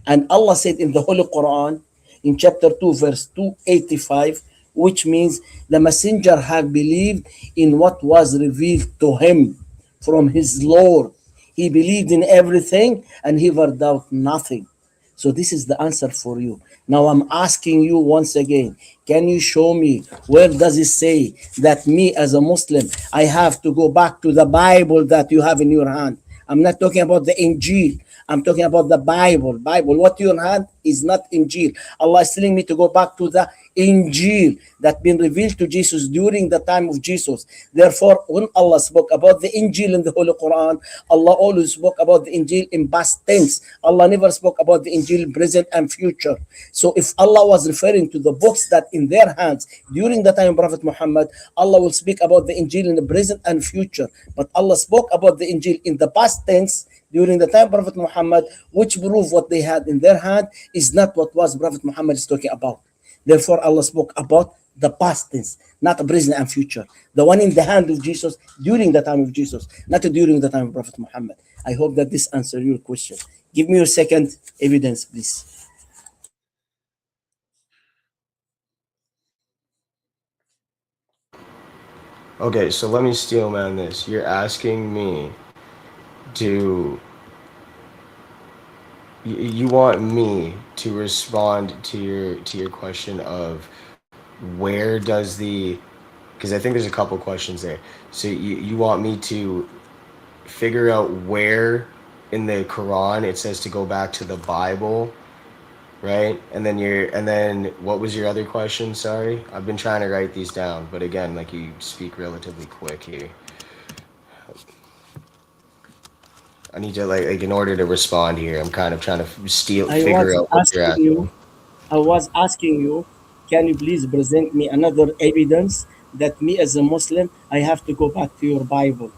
And Allah said in the Holy Quran, in chapter 2, verse 285, which means the messenger had believed in what was revealed to him from his Lord. He believed in everything and he ever doubt nothing. So this is the answer for you. Now I'm asking you once again, can you show me where does it say that me as a Muslim, I have to go back to the Bible that you have in your hand? I'm not talking about the Injil. I'm talking about the Bible. Bible, what you hand is not Injil. Allah is telling me to go back to the Injil that been revealed to Jesus during the time of Jesus. Therefore, when Allah spoke about the Injil in the Holy Quran, Allah always spoke about the Injil in past tense. Allah never spoke about the Injil present and future. So if Allah was referring to the books that in their hands during the time of Prophet Muhammad, Allah will speak about the Injil in the present and future. But Allah spoke about the Injil in the past tense during the time of Prophet Muhammad, which prove what they had in their hand is not what was Prophet Muhammad is talking about. Therefore, Allah spoke about the past tense, not the present and future. The one in the hand of Jesus during the time of Jesus, not during the time of Prophet Muhammad. I hope that this answers your question. Give me your second evidence, please. Okay, so let me steel man this. You're asking me to you want me to respond to your question of where does the, because I think there's a couple questions there. So you want me to figure out where in the Quran it says to go back to the Bible, right? And then what was your other question? Sorry, I've been trying to write these down, but again, like you speak relatively quick here. I need to like in order to respond here, I'm kind of trying to I was figure out what you're asking you, asking. I was asking you, can you please present me another evidence that me as a Muslim, I have to go back to your Bible?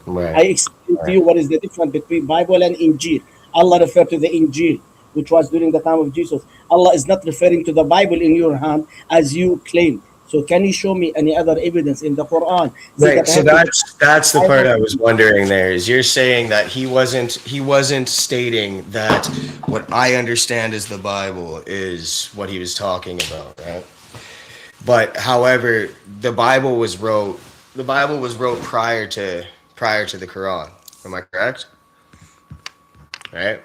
I Right. explained to Right. you what is the difference between Bible and Injil. Allah referred to the Injil, which was during the time of Jesus. Allah is not referring to the Bible in your hand as you claim. So can you show me any other evidence in the Quran? Say Right. that I So have to go back that's to the the part Bible. I was wondering there is you're saying that he wasn't stating that what I understand as the Bible is what he was talking about, right? But however, the Bible was wrote prior to the Quran. Am I correct? Right?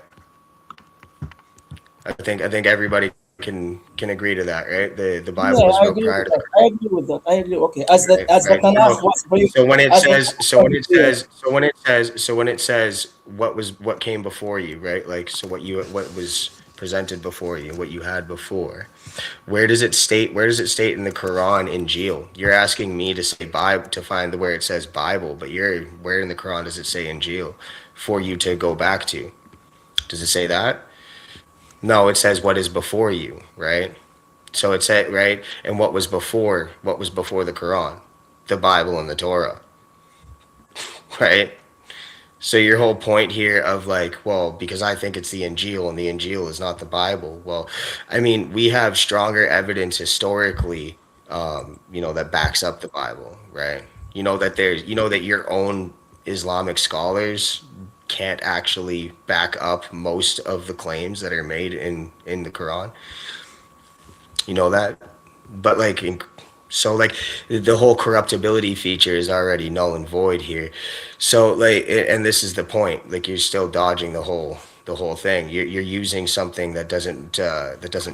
I think everybody can agree to that, right? The Bible Yeah, was I wrote agree prior with to the that. Quran. I agree with that. I agree. Okay, as Right, the right. Tanakh was So when it as the says, Tanakh was clear. when it says what came before you, right? Like so what was presented before you, what you had before. Where does it state in the Quran in Injil? You're asking me to say Bible to find where it says Bible, but where in the Quran does it say Injil for you to go back to? Does it say that? No, it says what is before you, right? So it said right, and what was before the Quran, the Bible and the Torah, right? So your whole point here of like, well, because I think it's the Injil and the Injil is not the Bible. Well, I mean, we have stronger evidence historically, that backs up the Bible, right? That your own Islamic scholars can't actually back up most of the claims that are made in the Quran. You know that, but so like the whole corruptibility feature is already null and void here. So and this is the point. Like you're still dodging the whole thing. You're using something that doesn't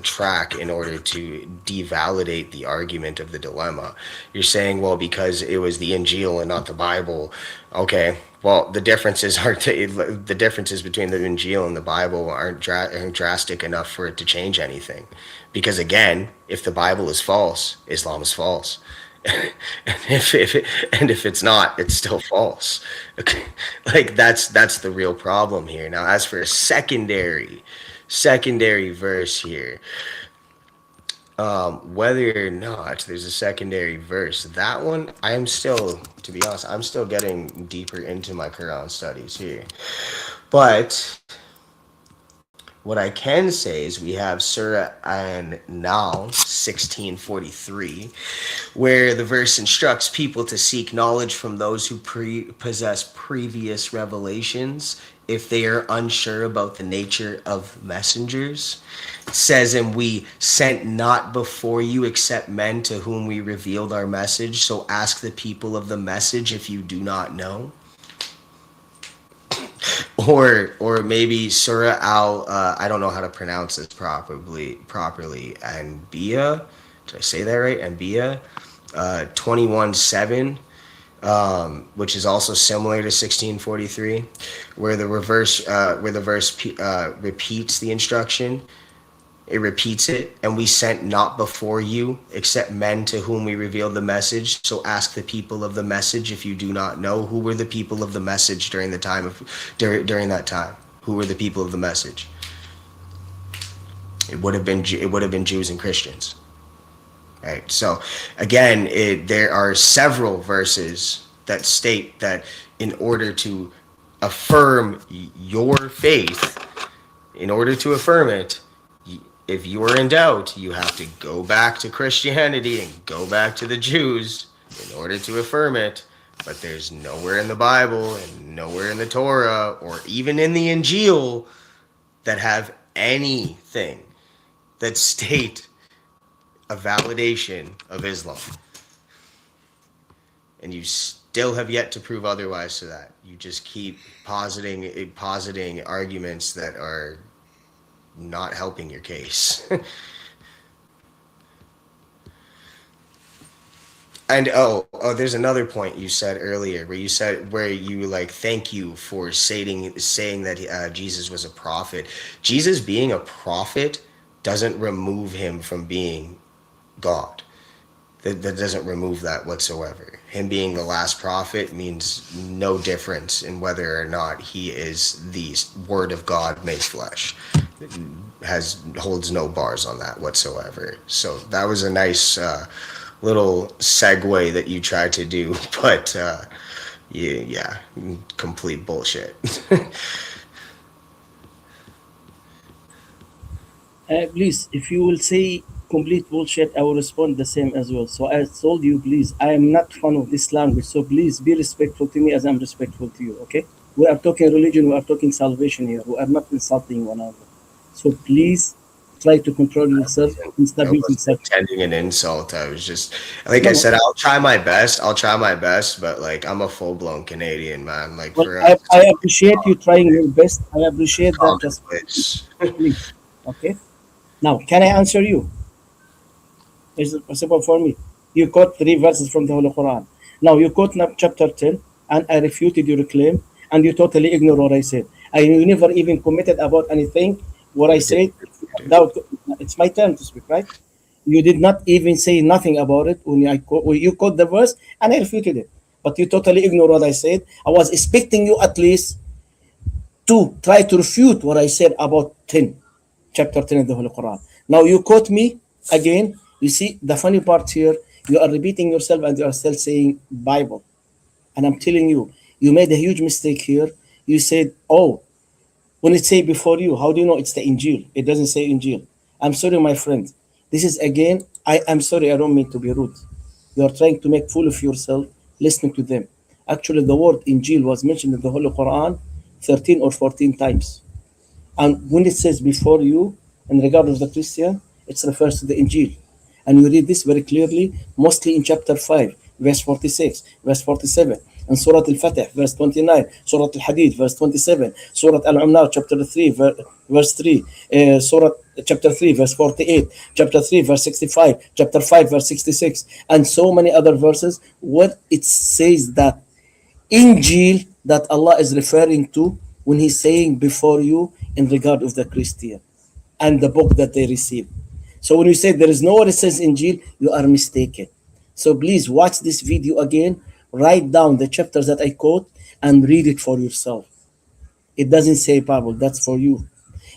track in order to devalidate the argument of the dilemma. You're saying, well, because it was the Injil and not the Bible. Okay, well, the differences between the Injil and the Bible aren't drastic enough for it to change anything, because again, if the Bible is false, Islam is false. and if it's not, it's still false. Okay. Like that's the real problem here. Now, as for a secondary verse here, whether or not there's a secondary verse, that one I am still, to be honest, I'm still getting deeper into my Quran studies here. But what I can say is we have Surah An Nahl 1643, where the verse instructs people to seek knowledge from those who possess previous revelations if they are unsure about the nature of messengers. It says, and we sent not before you except men to whom we revealed our message. So ask the people of the message if you do not know. Or maybe Surah Al, I don't know how to pronounce this properly, Anbiya. Did I say that right? Anbiya, 21:7. Which is also similar to 1643, where the verse repeats the instruction. It repeats it, and we sent not before you except men to whom we revealed the message. So ask the people of the message if you do not know. Who were the people of the message during the time of during that time? Who were the people of the message? It would have been Jews and Christians. Right. So again, there are several verses that state that in order to affirm your faith, in order to affirm it, if you are in doubt, you have to go back to Christianity and go back to the Jews in order to affirm it. But there's nowhere in the Bible and nowhere in the Torah or even in the Injil that have anything that state a validation of Islam. And you still have yet to prove otherwise to that. You just keep positing arguments that are not helping your case. And there's another point you said earlier where you like thank you for saying that Jesus was a prophet. Jesus being a prophet doesn't remove him from being God. That doesn't remove that whatsoever. Him being the last prophet means no difference in whether or not he is the word of God made flesh. Holds no bars on that whatsoever. So that was a nice little segue that you tried to do, but yeah, complete bullshit. Please, if you will say complete bullshit, I will respond the same as well. So I told you, please, I am not fan of this language. So please be respectful to me as I'm respectful to you, okay? We are talking religion, we are talking salvation here. We are not insulting one another. So please try to control yourself and stop I using wasn't such. intending an insult. I was just, like I No, said, I'll try my best, but like I'm a full-blown Canadian, man. Like well, for us, I appreciate you trying your best. I appreciate that. Just commonplace. please, okay? Now, can I answer you? Is it possible for me? You quote 3 verses from the Holy Quran. Now you quote chapter 10, and I refuted your claim, and you totally ignore what I said. You never even committed about anything. What I You did. said, doubt, it's my turn to speak, right? You did not even say nothing about it when you quote the verse, and I refuted it. But you totally ignore what I said. I was expecting you at least to try to refute what I said about 10, chapter 10 of the Holy Quran. Now you quote me again. You see, the funny part here, you are repeating yourself and you are still saying Bible. And I'm telling you, you made a huge mistake here. You said, oh, when it say before you, how do you know it's the Injil? It doesn't say Injil. I'm sorry, my friend. This is again, I'm sorry, I don't mean to be rude. You are trying to make fool of yourself listening to them. Actually, the word Injil was mentioned in the Holy Quran 13 or 14 times. And when it says before you, in regard of the Christian, it refers to the Injil. And you read this very clearly, mostly in chapter 5, verse 46, verse 47, and Surah Al-Fatih, verse 29, Surah Al-Hadid, verse 27, Surah Al-Umnar, chapter 3, verse 3, Surah chapter 3, verse 48, chapter 3, verse 65, chapter 5, verse 66, and so many other verses where it says that Injil that Allah is referring to when He's saying before you in regard of the Christian and the book that they received. So when you say there is nowhere it says Injil, you are mistaken. So please watch this video again, write down the chapters that I quote, and read it for yourself. It doesn't say Bible, that's for you.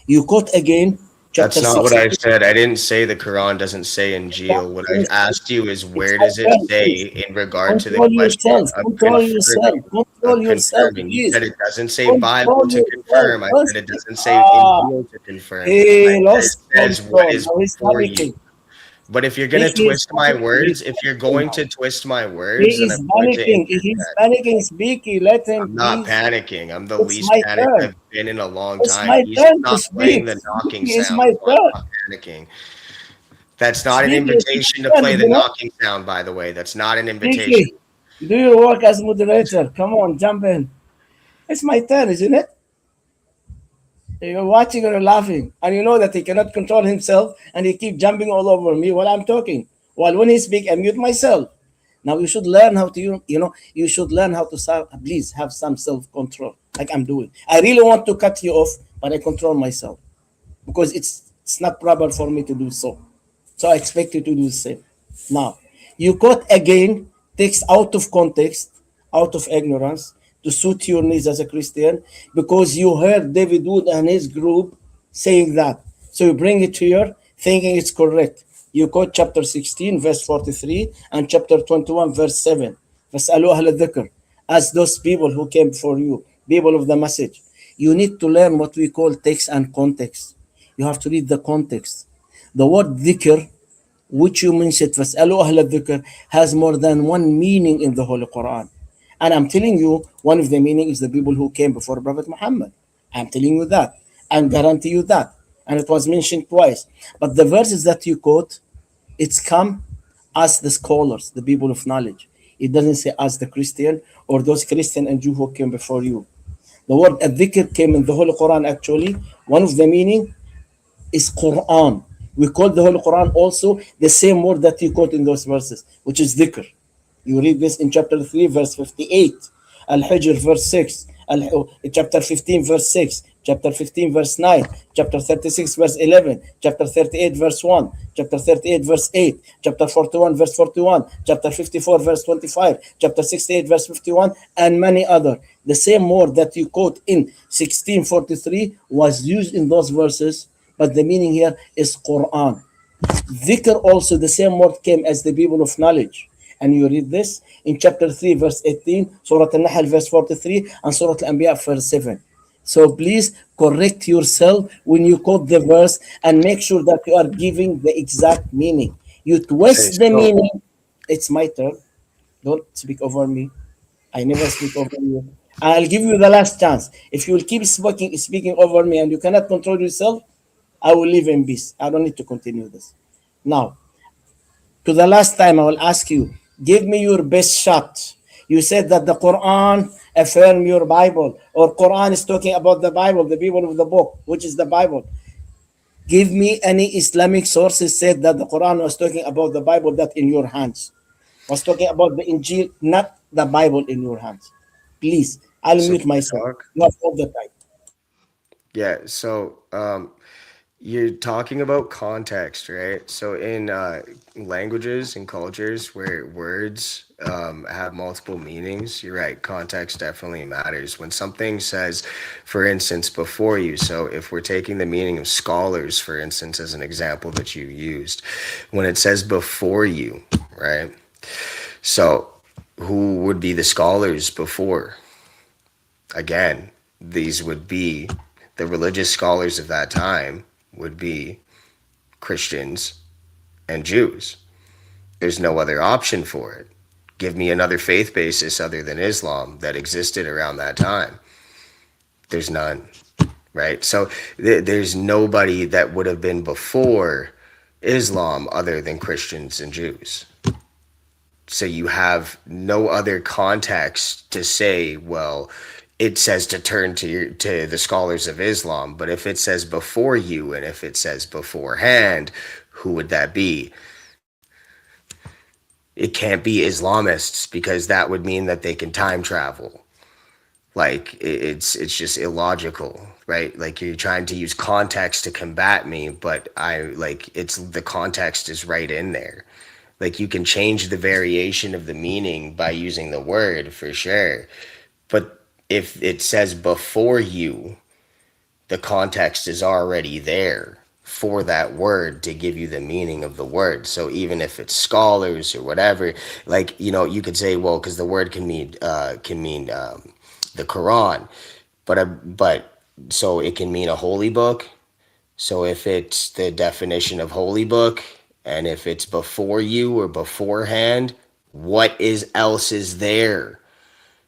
You quote again, chapter That's not 6. what I said. I didn't say the Quran doesn't say Injil. What I asked you is It's where my does it turn, say please. in regard to the Control question yourself, control yourself, control of yourself, confirming? You please. said it doesn't say Control Bible to yourself. confirm. I First, said it doesn't say Injil to confirm. I he said it lost says what control. is Now he's before you. panicking. But if you're gonna Speaking is twist my panicking. words, He's if you're panicking going now. to twist my He words, then is I'm going to panicking. He's interject. panicking. Speaking. Let him, I'm not please. panicking. I'm the It's least my panicked turn. I've been in a long It's time. my He's turn to not playing speak. the knocking Speaking is sound, my so I'm turn. not panicking. That's not an Speaking is invitation to my turn. play the You know. knocking sound, by the way. That's not an invitation. Speaking. Do your work as moderator. Come on, jump in. It's my turn, isn't it? You're watching or you're laughing, and you know that he cannot control himself, and he keep jumping all over me while I'm talking. While when he speak, I mute myself. Now you should learn how to you should learn how to please have some self control, like I'm doing. I really want to cut you off, but I control myself because it's not proper for me to do so. So I expect you to do the same. Now, you quote again text out of context, out of ignorance, to suit your needs as a Christian, because you heard David Wood and his group saying that. So you bring it here thinking it's correct. You quote chapter 16, verse 43, and chapter 21, verse 7. فَاسْأَلُوا أَهْلَ الذِّكْرِ. As those people who came for you, people of the message. You need to learn what we call text and context. You have to read the context. The word dhikr, which you mentioned, فَاسْأَلُوا أَهْلَ الذِّكْر, has more than one meaning in the Holy Quran. And I'm telling you, one of the meaning is the people who came before Prophet Muhammad. I'm telling you that and guarantee you that. And it was mentioned twice. But the verses that you quote, it's come as the scholars, the people of knowledge. It doesn't say as the Christian or those Christian and Jew who came before you. The word adhikr came in the Holy Quran actually. One of the meaning is Qur'an. We call the Holy Quran also the same word that you quote in those verses, which is dhikr. You read this in chapter 3, verse 58, Al-Hijr, verse 6, chapter 15, verse 6, chapter 15, verse 9, chapter 36, verse 11, chapter 38, verse 1, chapter 38, verse 8, chapter 41, verse 41, chapter 54, verse 25, chapter 68, verse 51, and many other. The same word that you quote in 1643 was used in those verses, but the meaning here is Quran. Dhikr also, the same word came as the people of knowledge. And you read this in chapter 3, verse 18, Surah Al-Nahl, verse 43, and Surah Al-Anbiya, verse 7. So please correct yourself when you quote the verse and make sure that you are giving the exact meaning. You Okay, twist the so meaning. It's my turn. Don't speak over me. I never speak over you. I'll give you the last chance. If you will keep speaking over me and you cannot control yourself, I will live in peace. I don't need to continue this. Now, to the last time, I will ask you, give me your best shot. You said that the Quran affirm your Bible, or Quran is talking about the Bible, the people of the book, which is the Bible. Give me any Islamic sources said that the Quran was talking about the Bible that in your hands. Was talking about the Injil, not the Bible in your hands. Please, I'll so mute can I myself. talk? You have all the time. Yeah, so you're talking about context, right? So in languages and cultures where words have multiple meanings, you're right, context definitely matters. When something says, for instance, before you, so if we're taking the meaning of scholars, for instance, as an example that you used, when it says before you, right? So who would be the scholars before? Again, these would be the religious scholars of that time would be Christians and Jews. There's no other option for it. Give me another faith basis other than Islam that existed around that time. There's none, right? So there's nobody that would have been before Islam other than Christians and Jews. So you have no other context to say, well, it says to turn to the scholars of Islam, but if it says before you and if it says beforehand, who would that be? It can't be Islamists because that would mean that they can time travel. Like it's just illogical, right? Like you're trying to use context to combat me, but I like it's the context is right in there. Like you can change the variation of the meaning by using the word for sure. But if it says before you, the context is already there for that word to give you the meaning of the word. So even if it's scholars or whatever, like you could say, well, because the word can mean the Quran, but so it can mean a holy book. So if it's the definition of holy book And if it's before you or beforehand, what else is there?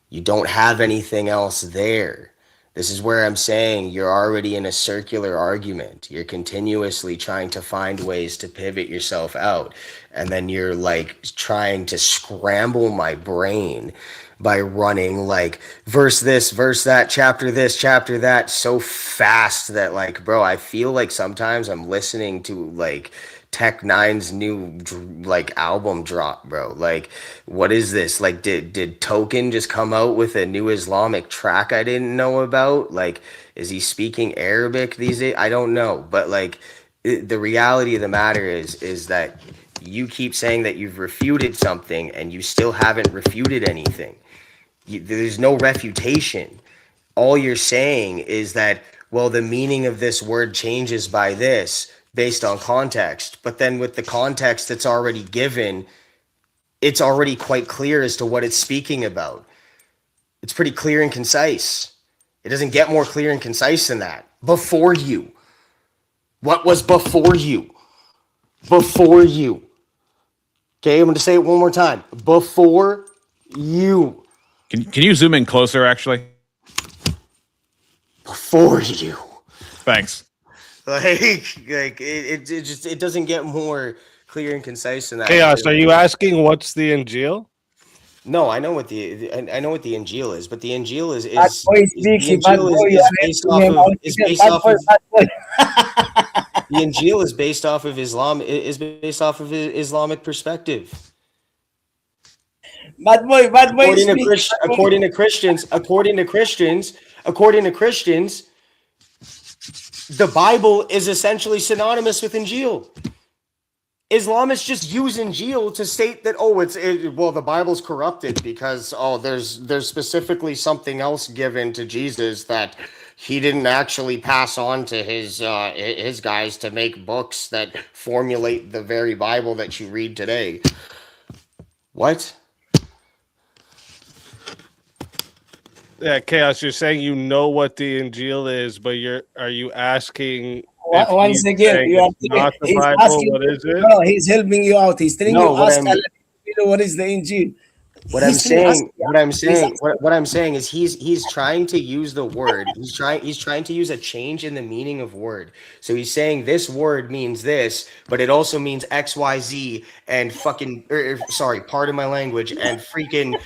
You don't have anything else there. This is where I'm saying you're already in a circular argument. You're continuously trying to find ways to pivot yourself out. And then you're like trying to scramble my brain by running like verse this, verse that, chapter this, chapter that so fast that like, bro, I feel like sometimes I'm listening to like Tech Nine's new like album drop, bro. Like, what is this? Like, did Token just come out with a new Islamic track I didn't know about? Like, is he speaking Arabic these days? I don't know, but like, the reality of the matter is that you keep saying that you've refuted something and you still haven't refuted anything. There's no refutation. All you're saying is that, well, the meaning of this word changes by this based on context. But then with the context that's already given, it's already quite clear as to what it's speaking about. It's pretty clear and concise. It doesn't get more clear and concise than that. Before you. What was before you? Before you. Okay, I'm going to say it one more time. Before you. Can you zoom in closer, actually? Before you. Thanks. Like it doesn't get more clear and concise than that. Chaos, are you asking what's the Injil? No, I know what the Injil is, but the Injil is Bad boy speaking, bad boy, the Injil is based off of Islam, is based off of Islamic perspective. Bad boy. According to Christians, the Bible is essentially synonymous with Injil. Islamists just use Injil to state that the Bible's corrupted because there's specifically something else given to Jesus that he didn't actually pass on to his guys to make books that formulate the very Bible that you read today. What? Yeah, Chaos, you're saying you know what the Injil is, but are you asking once again, you are not the he's Bible? asking, What is it? no, he's helping you out. He's telling you ask Allah, what is the Injil? What I'm saying is he's trying to use the word. He's trying to use a change in the meaning of word. So he's saying this word means this, but it also means XYZ and fucking pardon my language, and freaking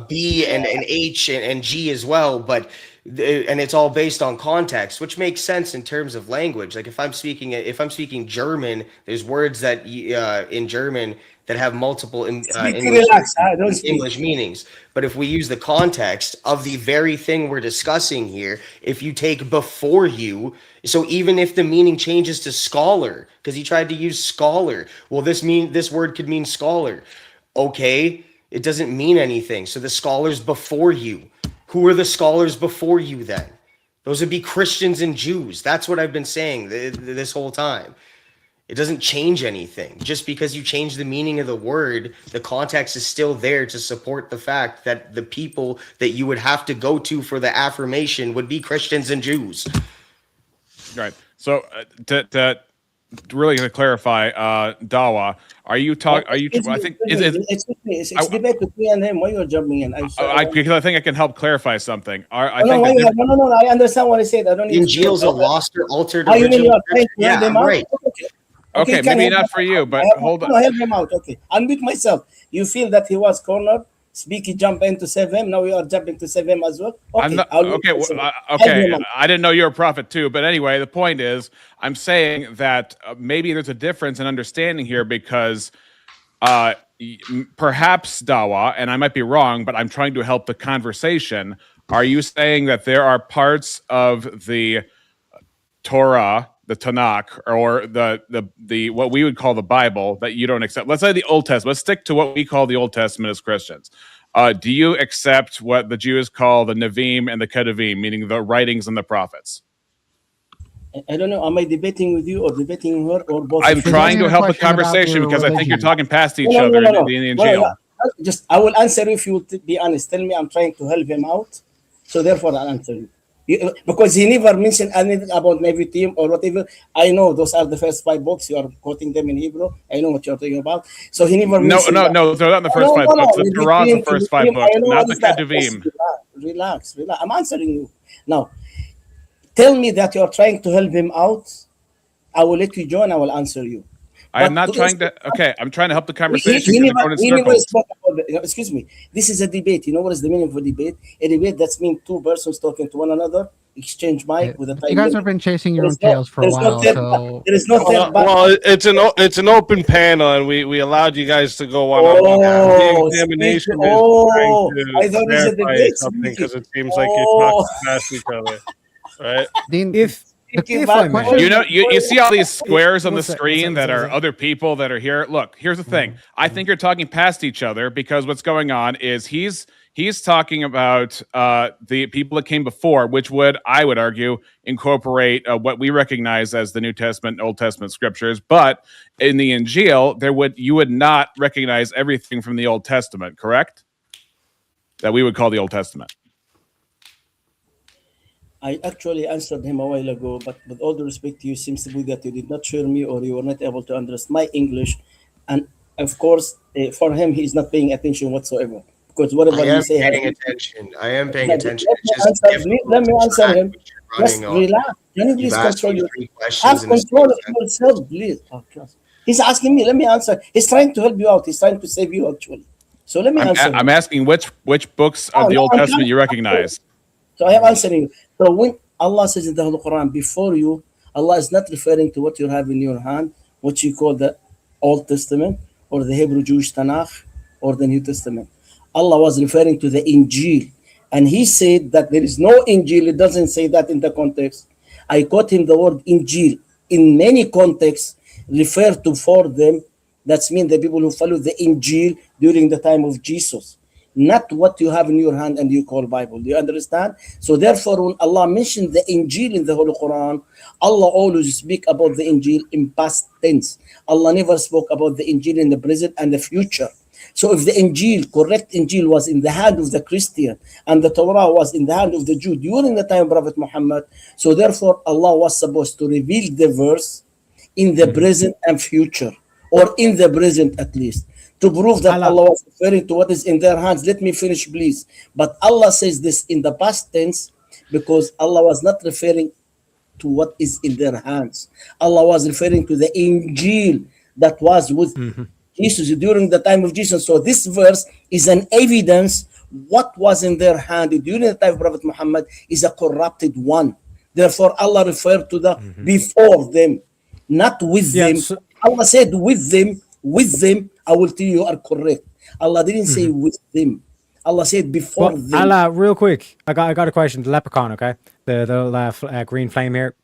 B and H and G as well, but and it's all based on context, which makes sense in terms of language. Like if I'm speaking German, there's words that in German that have multiple English meanings. But if we use the context of the very thing we're discussing here, if you take before you, so even if the meaning changes to scholar, because he tried to use scholar, well, this word could mean scholar. Okay, it doesn't mean anything. So the scholars before you. Who are the scholars before you then? Those would be Christians and Jews. That's what I've been saying this whole time. It doesn't change anything. Just because you change the meaning of the word, the context is still there to support the fact that the people that you would have to go to for the affirmation would be Christians and Jews. Right. So to really to clarify, Dawa, are you talking? Are you? I think it's debate between and him. Why you're jumping in? Because I think I can help clarify something. No, I understand what I said. I don't. Injil's a lost or altered original. You mean yeah, right. Okay, maybe not for you, but hold on. Help him out. Okay, unmute myself. You feel that he was cornered? Speaky jump into 7. Now we are jumping to 7 as well. Okay, okay. I didn't know you're a prophet too, but anyway, the point is, I'm saying that maybe there's a difference in understanding here because perhaps Dawa, and I might be wrong, but I'm trying to help the conversation. Are you saying that there are parts of the Torah, the Tanakh, or the what we would call the Bible that you don't accept? Let's say the Old Testament. Let's stick to what we call the Old Testament as Christians. Do you accept what the Jews call the Nevi'im and the Ketuvim, meaning the writings and the prophets? I don't know. Am I debating with you or debating her or both? I'm trying to help the conversation because I think you're talking past each other in the Injil. I will answer you if you will be honest. Tell me I'm trying to help him out. So therefore I'll answer you. Because he never mentioned anything about Navy team or whatever. I know those are the first 5 books. You are quoting them in Hebrew. I know what you're talking about. So he never No, mentioned that. no, they're not in the first five books. The Navy Quran's the team, first Navy 5 team, books, I know not what the is that. Ketuvim. Relax. I'm answering you. Now, tell me that you're trying to help him out. I will let you join. I will answer you. I am But not trying to. Okay, I'm trying to help the he conversation. Because going in never circles. spoke about excuse me. This is a debate. You know what is the meaning of a debate? A debate that's mean two persons talking to one another, exchange mic with a time You guys limit. have been chasing your There own is no- tails for a there is no while, third- so there is no third Well, it's an open panel, and we allowed you guys to go on. Oh, The examination speak- is oh, trying I to thought it's a verify debate, something speaking. because it seems like you're Oh. talking past each other, right? Dean, If Speaking if I back- may, You know, you see all these squares on the What's that? screen that are other people that are here. Look, here's the thing. I think you're talking past each other because what's going on is he's talking about the people that came before, which I would argue, incorporate what we recognize as the New Testament and Old Testament scriptures. But in the Injil, you would not recognize everything from the Old Testament, correct? That we would call the Old Testament. I actually answered him a while ago, but with all the respect to you, seems to be that you did not hear me or you were not able to understand my English. And of course, for him, he's not paying attention whatsoever. Because I whatever you am say, paying attention. I am paying Let attention. me It's just answer- difficult let me to answer track him. what you're Just running on. relax. Can you please You've asked control me your 3 have questions in the control of space. yourself, please? Oh, gosh. He's asking me. Let me answer. He's trying to help you out. He's trying to save you, actually. So let me answer. I'm asking which books of the no, Old I'm Testament trying- you recognize. So I am answering you. So when Allah says in the Holy Quran, before you, Allah is not referring to what you have in your hand, what you call the Old Testament or the Hebrew Jewish Tanakh or the New Testament. Allah was referring to the Injil. And he said that there is no Injil. It doesn't say that in the context. I quote him the word Injil. In many contexts, refer to for them. That's mean the people who follow the Injil during the time of Jesus. Not what you have in your hand and you call Bible. Do you understand? So therefore, when Allah mentioned the Injil in the Holy Quran, Allah always speak about the Injil in past tense. Allah never spoke about the Injil in the present and the future. So if the Injil, correct Injil, was in the hand of the Christian and the Torah was in the hand of the Jew during the time of Prophet Muhammad, so therefore Allah was supposed to reveal the verse in the present and future, or in the present at least, to prove that Allah was referring to what is in their hands. Let me finish, please. But Allah says this in the past tense because Allah was not referring to what is in their hands. Allah was referring to the Injil that was with Jesus during the time of Jesus. So this verse is an evidence what was in their hand during the time of Prophet Muhammad is a corrupted one. Therefore, Allah referred to the before them, not with them. Allah said with them, I will tell you are correct. Allah didn't say with them. Allah said before them. Allah, real quick, I got a question. The leprechaun, okay, the green flame here.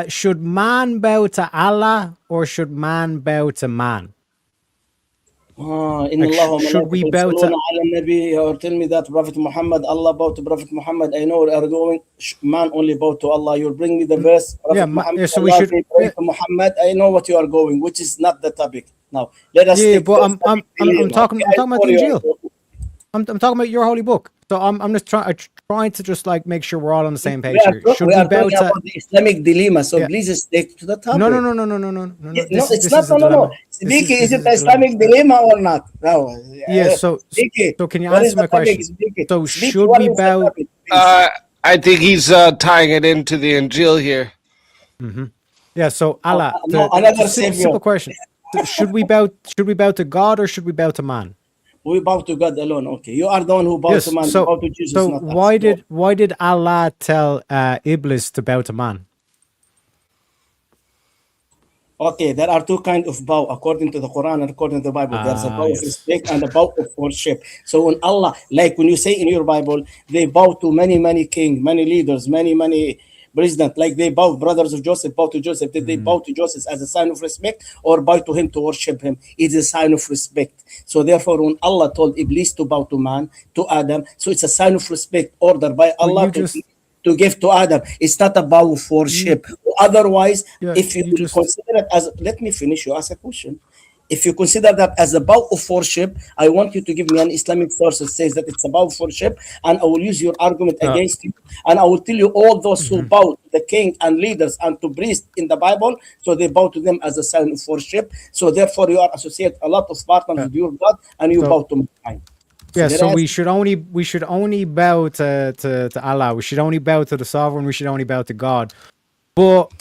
Should man bow to Allah or should man bow to man? Should we bow to or tell me that Prophet Muhammad, Allah bow to Prophet Muhammad? I know we are going man only bow to Allah. You'll bring me the verse. Prophet Muhammad, so we Allah should pray to Muhammad. I know what you are going, which is not the topic. Now let us. Yeah, but I'm talking about the Injil. I'm talking about your holy book. So I'm just trying to just like make sure we're all on the same page here. Should we are bow talking to about the Islamic dilemma? So please stick to the topic. No. It's not. No. Speak, is it Islamic dilemma or not? No. Yeah. So can you answer my question? So should we bow? I think he's tying it into the Injil here. Yeah. So Allah, another simple question: should we bow to God or should we bow to man? We bow to God alone. Okay, you are the one who bows to man. Bow to Jesus. So not why did Allah tell Iblis to bow to man? Okay, there are two kinds of bow according to the Quran and according to the Bible. There's a bow of respect and a bow of worship. So when Allah, like when you say in your Bible, they bow to many kings, many leaders, many president, like they bow, brothers of Joseph bow to Joseph. Did they bow to Joseph as a sign of respect or bow to him to worship him? It is a sign of respect. So therefore, when Allah told Iblis to bow to man, to Adam, so it's a sign of respect ordered by Allah to give to Adam. It's not a bow of worship. Otherwise, if you consider it as, let me finish, you ask a question. If you consider that as a bow of worship, I want you to give me an Islamic source that says that it's a bow of worship, and I will use your argument against you, and I will tell you all those who bow to the king and leaders and to priests in the Bible, so they bow to them as a sign of worship. So therefore, you are associate a lot of partners with your God, and you bow to mankind. Yeah, so there we should only bow to Allah. We should only bow to the sovereign. We should only bow to God. But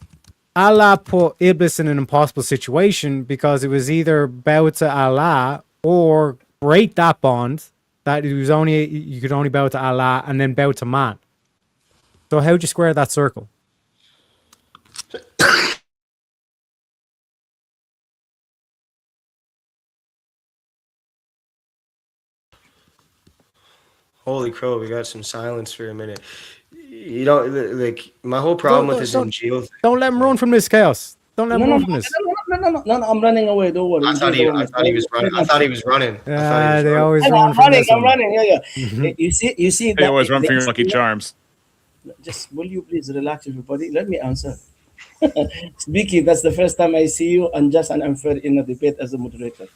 Allah put Iblis in an impossible situation because it was either bow to Allah or break that bond that you could only bow to Allah and then bow to man. So how'd you square that circle? Holy crow, we got some silence for a minute. You know, like my whole problem with this Injil. Don't let him run from this chaos. Don't let him run from this. No, I'm running away. Don't worry. I thought he was running. I thought he was running. Yeah, they always I'm run from running. this I'm one. running. Yeah. You see. They always run from your Lucky Charms. Just will you please relax, everybody? Let me answer. Speaking, that's the first time I see you unjust and unfair in a debate as a moderator.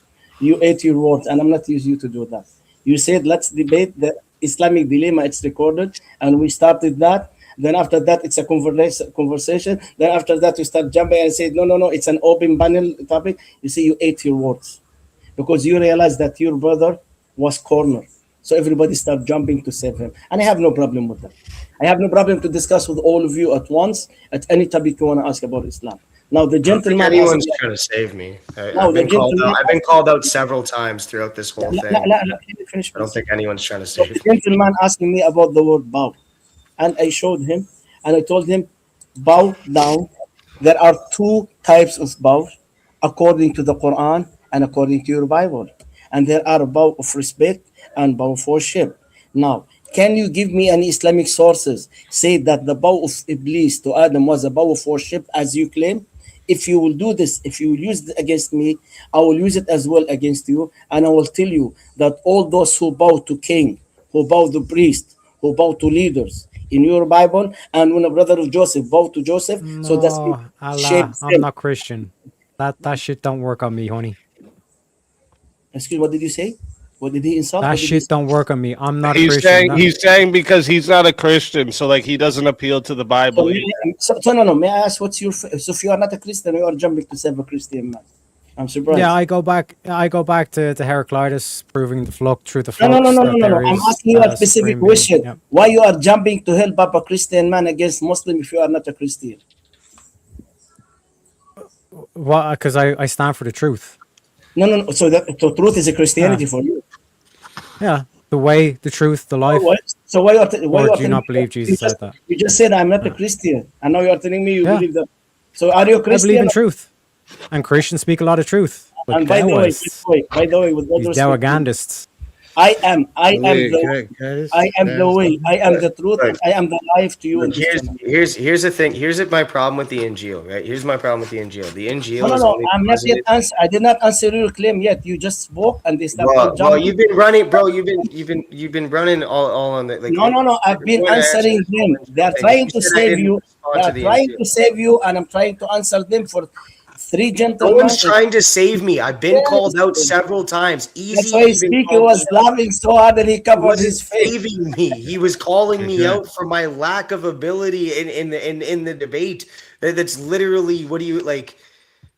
You ate your words, and I'm not using you to do that. You said let's debate the Islamic dilemma. It's recorded, and we started that. Then after that, it's a conversation. Then after that, we start jumping and say, no, it's an open panel topic. You see, you ate your words because you realize that your brother was cornered. So everybody start jumping to save him. And I have no problem with that. I have no problem to discuss with all of you at once, at any topic you want to ask about Islam. Now, the gentleman... I don't think anyone's trying to save me. I've been called out several times throughout this whole thing. Let me finish, I don't think anyone's trying to save me. The gentleman asking me about the word bow. And I showed him, and I told him, bow down. There are two types of bows, according to the Qur'an and according to your Bible. And there are bow of respect and bow of worship. Now, can you give me any Islamic sources say that the bow of Iblis to Adam was a bow of worship, as you claim? If you will do this, if you will use it against me, I will use it as well against you. And I will tell you that all those who bow to king, who bow to priest, who bow to leaders, in your Bible, and when a brother of Joseph bow to Joseph, so that's Allah, I'm not Christian. That shit don't work on me, honey. Excuse me, what did you say? What did he insult? That shit don't work on me. I'm not He's Christian. He's saying because he's not a Christian, so like he doesn't appeal to the Bible. No. May I ask what's your? So if you are not a Christian, you are jumping to save a Christian man. I'm surprised. Yeah, I go back to Heraclitus proving the flux through the flux. No. I'm asking you a specific question. Yeah. Why you are jumping to help up a Christian man against Muslim if you are not a Christian? Well, because I stand for the truth. No. So the truth is a Christianity for you. Yeah, the way, the truth, the life. So why do you not believe Jesus said that? You just said I'm not a Christian, and now you are telling me you believe that. So are you a Christian? I believe in truth. And Christians speak a lot of truth. But and by the way, with all these Dawagandists. I am the way, I am the truth, and I am the life to you. Look, here's the thing. Here's my problem with the Injil, right? Here's my problem with the Injil. The Injil. No. I'm not yet answer. I did not answer your claim yet. You just spoke and they started. Well, you've been running, bro. You've been running all on the. Like, no. I've been answering them. They are trying to save you. They are trying to save you, and I'm trying to answer them for. Three gentlemen. No one's trying to save me. I've been called out several times. That's why Speaker was laughing so hard that he covered his face. Saving me. He was calling me out for my lack of ability in the debate. That's literally what do you like?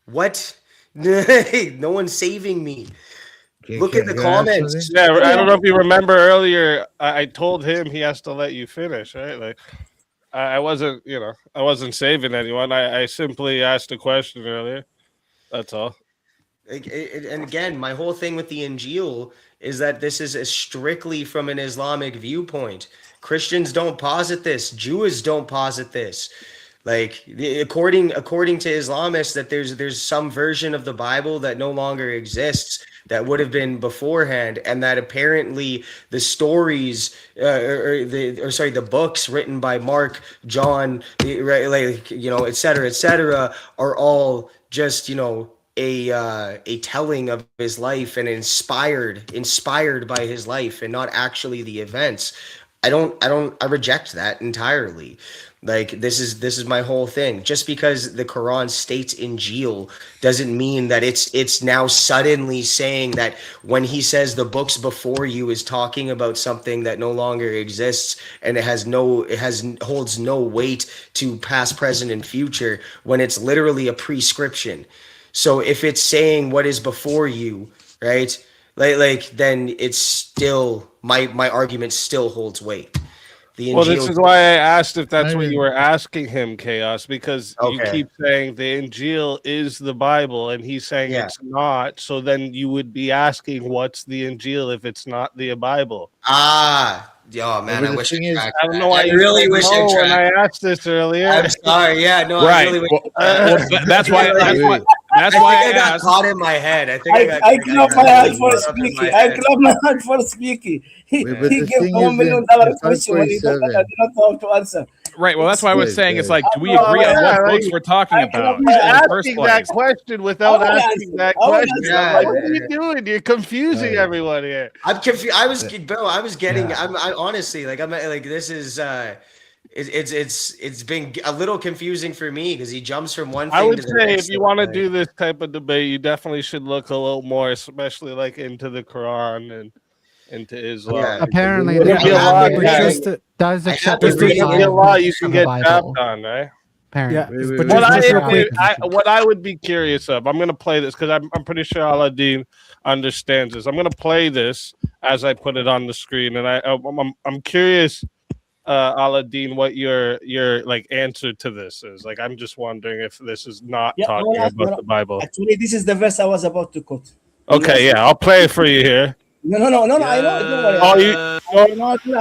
What? No one's saving me. Look at the comments. Yeah, I don't know if you remember earlier. I told him he has to let you finish, right? Like. I wasn't saving anyone. I simply asked a question earlier. That's all. And again, my whole thing with the Injil is that this is strictly from an Islamic viewpoint. Christians don't posit this. Jews don't posit this. Like according to Islamists, that there's some version of the Bible that no longer exists that would have been beforehand, and that apparently the stories the books written by Mark, John, right, like et cetera, are all just a telling of his life and inspired by his life and not actually the events. I reject that entirely. Like this is my whole thing. Just because the Quran states Injil doesn't mean that it's now suddenly saying that when he says the books before you is talking about something that no longer exists and holds no weight to past, present, and future when it's literally a prescription. So if it's saying what is before you, right? Like then it's still my argument still holds weight. The Well, this Injil. is why I asked if that's I what mean- you were asking him, Chaos, because you Okay. keep saying the Injil is the Bible, and he's saying Yeah. it's not. So then you would be asking, what's the Injil if it's not the Bible? Oh man, but I the wish I thing is- tracked I don't that. know why I you really said wish no I when I tracked. asked this earlier. I'm sorry. Yeah, no, I Right. really wish. That's why. That's I why think I got asked. caught in my head. I think I clap my hand for caught up in my Speaky. I head. clap my hand for Speaky. He Wait, but he the gave thing $1 is million in question when he doesn't 547. I do not know how to answer. Right. Well, that's why I was Good, saying it's good. like, do we agree on yeah, what like, books we're talking I about cannot in be the first asking that place? question without I will asking answer. that I will question. answer. I'm like, Yeah, what are you doing? You're confusing Yeah. everyone here. I'm confused. Bro. I was getting. Yeah. I honestly like. I'm like. This is. It's been a little confusing for me because he jumps from one thing I would to the say next. if you want to like- do this type of debate, you definitely should look a little more, especially like into the Quran and into Islam. Yeah. Apparently, There's there gonna be a are lot, but yeah. just does I accept have the to There's read gonna it. be a five lot books you of can the get Bible. trapped on, right? Apparently. Yeah, Wait, but wait, What just, I, just real I, quick. what I would be curious of, I'm gonna play this because I'm pretty sure Aladdin understands this. I'm gonna play this as I put it on the screen, and I'm curious, Aladdin, what your like answer to this is. Like, I'm just wondering if this is not Yeah, talking well, about the Bible. Actually, this is the verse I was about to quote. Okay, yeah, I'll play it for you here. No, I know it. Don't worry. Oh, you.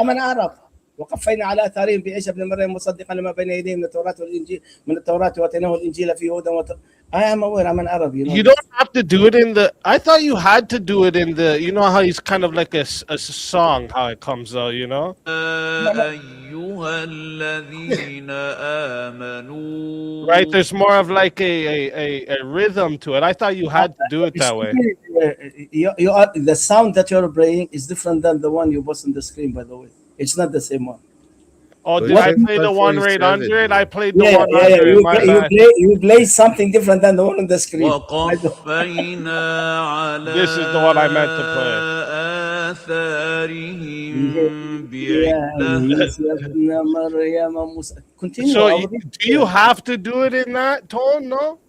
من عرب وقفينا على اثارهم بعيسى ابن مريم مصدقا لما بين يديه من التوراة والانجيل من التوراة واتيناه الانجيل في هدى I am aware. I'm an Arab. You don't have to do it in the. I thought you had to do it in the. You know how he's kind of like a song, how it comes out. You know. أيها الذين آمنوا Right, there's more of like a rhythm to it. I thought you had to do it that way. You are the sound that you're playing is different than the one you post on the screen. By the way, it's not the same one. Oh, But did I check play the one right 547, under it? I played the Yeah. 100. My bad. You play something different than the one on the screen. وقفينا على This is the one I meant to play. آثارهم بعيسى Continue. So, do you have to do it in that tone? No.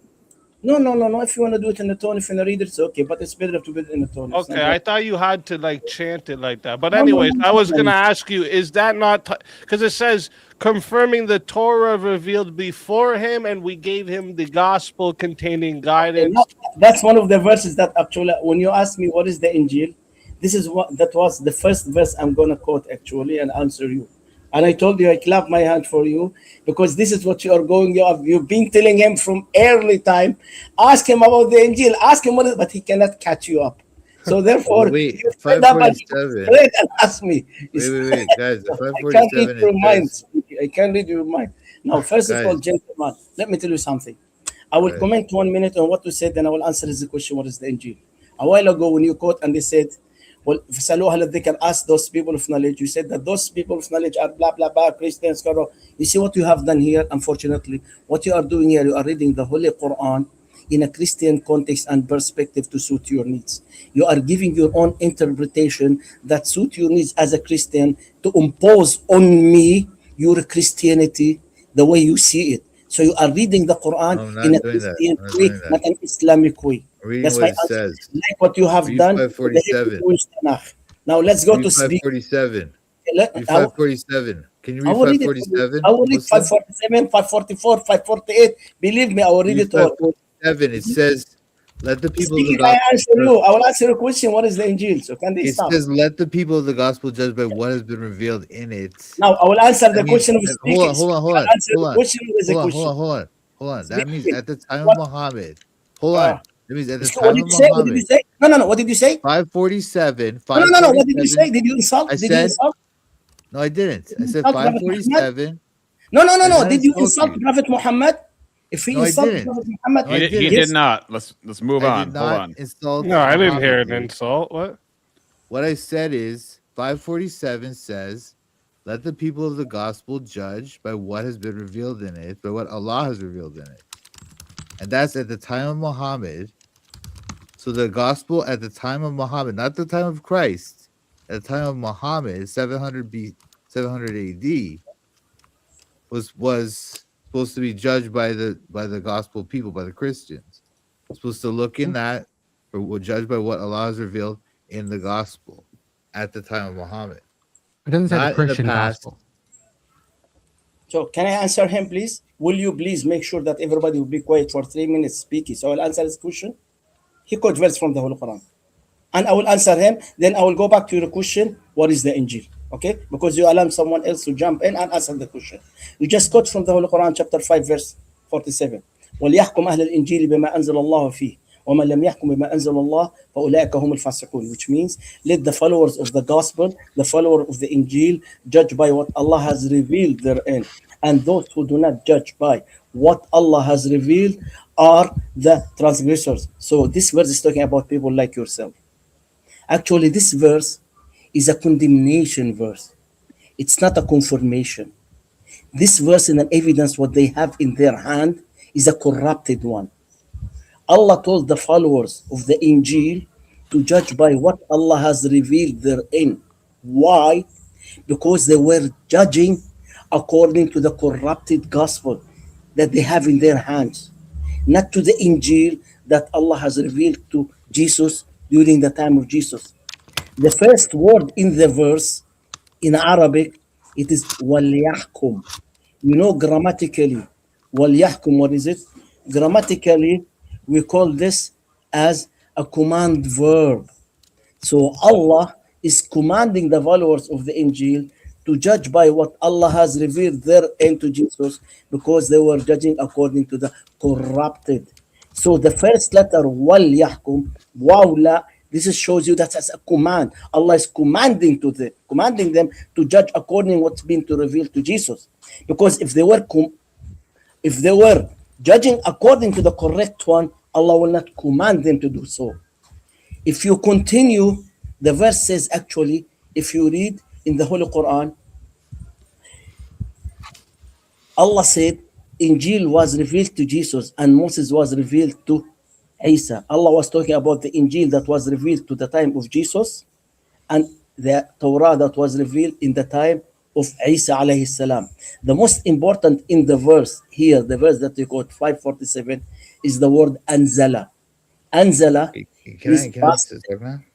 No. If you want to do it in the tone, if you want to read it, it's okay. But it's better to do it in the tone. It's Okay, not I thought you had to like chant it like that. But No, anyways, no, I was no. gonna ask you: is that not because it says confirming the Torah revealed before him, and we gave him the gospel containing guidance? No, that's one of the verses that actually, when you ask me what is the Injil, this is what that was the first verse I'm gonna quote actually and answer you. And I told you I clap my hand for you because this is what you are going. You've been telling him from early time. Ask him about the Injil. Ask him what is, but he cannot catch you up. So therefore, Wait, you stand up and 547. straight and ask me. Wait, guys. The I can't read 547 your mind. is I can't read your mind. Now, first of all, Guys. gentlemen, let me tell you something. I will Right. comment 1 minute on what you said, then I will answer the question, what is the Injil? A while ago, when you quote and they said, well, they can ask those people of knowledge. You said that those people of knowledge are blah, blah, blah, Christians. You see what you have done here, unfortunately? What you are doing here, you are reading the Holy Quran in a Christian context and perspective to suit your needs. You are giving your own interpretation that suit your needs as a Christian to impose on me your Christianity the way you see it. So you are reading the Quran I'm not in a doing that. Christian I'm not way, doing that. not an Islamic way. reading That's what my it answer. says. Like what you have Read done. 547. Now let's go Read to speak. 547. Let- Read I will- 547. Can you I read will read it for you. 547? I will read Muslim? 547, 544, 548. Believe me, I will read Read it all. 547. It says, let the people of the Speaking, I gospel. answer you. I will answer your question. What is the Injil? So can they It stop? says, let the people of the gospel judge by what has been revealed in it. Now I will answer the That means- question of hold speaking. on, hold on, hold on, I'll answer hold the on, question with a hold on, question. hold on. That means Speaking. at the time What? of Muhammad. Hold on. Ah. That means at the What time did of you say? What did you Muhammad. say? No. What did you say? 547. No. What did you 547. say? Did you insult? I Did you said- insult? No, I didn't. I said Insult Prophet 547. No. I did Did you not insult insult you. Prophet Muhammad? If he No, I insulted didn't. Prophet Muhammad, No, I He didn't. did not. Let's move I on. did Hold not on. insult. No, I didn't Muhammad, hear an dude. insult. What? What I said is 547 says, let the people of the gospel judge by what has been revealed in it, by what Allah has revealed in it. And that's at the time of Muhammad. So the gospel at the time of Muhammad, not the time of Christ, at the time of Muhammad, 700 AD, was supposed to be judged by the gospel people, by the Christians. Supposed to look in that, or will judge by what Allah has revealed in the gospel at the time of Muhammad. It doesn't say the Not in the Christian past. gospel. So can I answer him, please? Will you please make sure that everybody will be quiet for 3 minutes speaking? So I'll answer his question. He quote verse from the Holy Quran. And I will answer him. Then I will go back to your question. What is the Injil? Okay? Because you allow someone else to jump in and answer the question. You just quote from the Holy Quran, chapter 5, verse 47. وَلْيَحْكُمْ أَهْلَ الْإِنْجِيلِ بِمَا أَنزَلَ اللَّهُ فِيهِ وَمَنْ لَمْ يَحْكُمْ بِمَا أَنزَلَ اللَّهُ فَأُولَٰئِكَ هُمُ الْفَاسِقُونَ, which means let the followers of the gospel, the follower of the Injil, judge by what Allah has revealed therein. And those who do not judge by what Allah has revealed are the transgressors. So this verse is talking about people like yourself. Actually, this verse is a condemnation verse. It's not a confirmation. This verse and an evidence what they have in their hand is a corrupted one. Allah told the followers of the Injil to judge by what Allah has revealed therein. Why? Because they were judging according to the corrupted gospel that they have in their hands, not to the Injil that Allah has revealed to Jesus during the time of Jesus. The first word in the verse in Arabic, it is وَلْيَحْكُمْ. You know, grammatically, وَلْيَحْكُمْ, what is it? Grammatically, we call this as a command verb. So Allah is commanding the followers of the Injil to judge by what Allah has revealed therein to Jesus, because they were judging according to the corrupted. So the first letter, وَلْيَحْكُمْ, wawla, this shows you that as a command. Allah is commanding them to judge according to what's been to reveal to Jesus. Because if they were judging according to the correct one, Allah will not command them to do so. If you continue, the verse says actually, if you read in the Holy Quran, Allah said, Injil was revealed to Jesus and Moses was revealed to Isa. Allah was talking about the Injil that was revealed to the time of Jesus and the Torah that was revealed in the time of Isa alayhi salam. The most important in the verse here, the verse that we quote 547, is the word anzala. Anzala is past,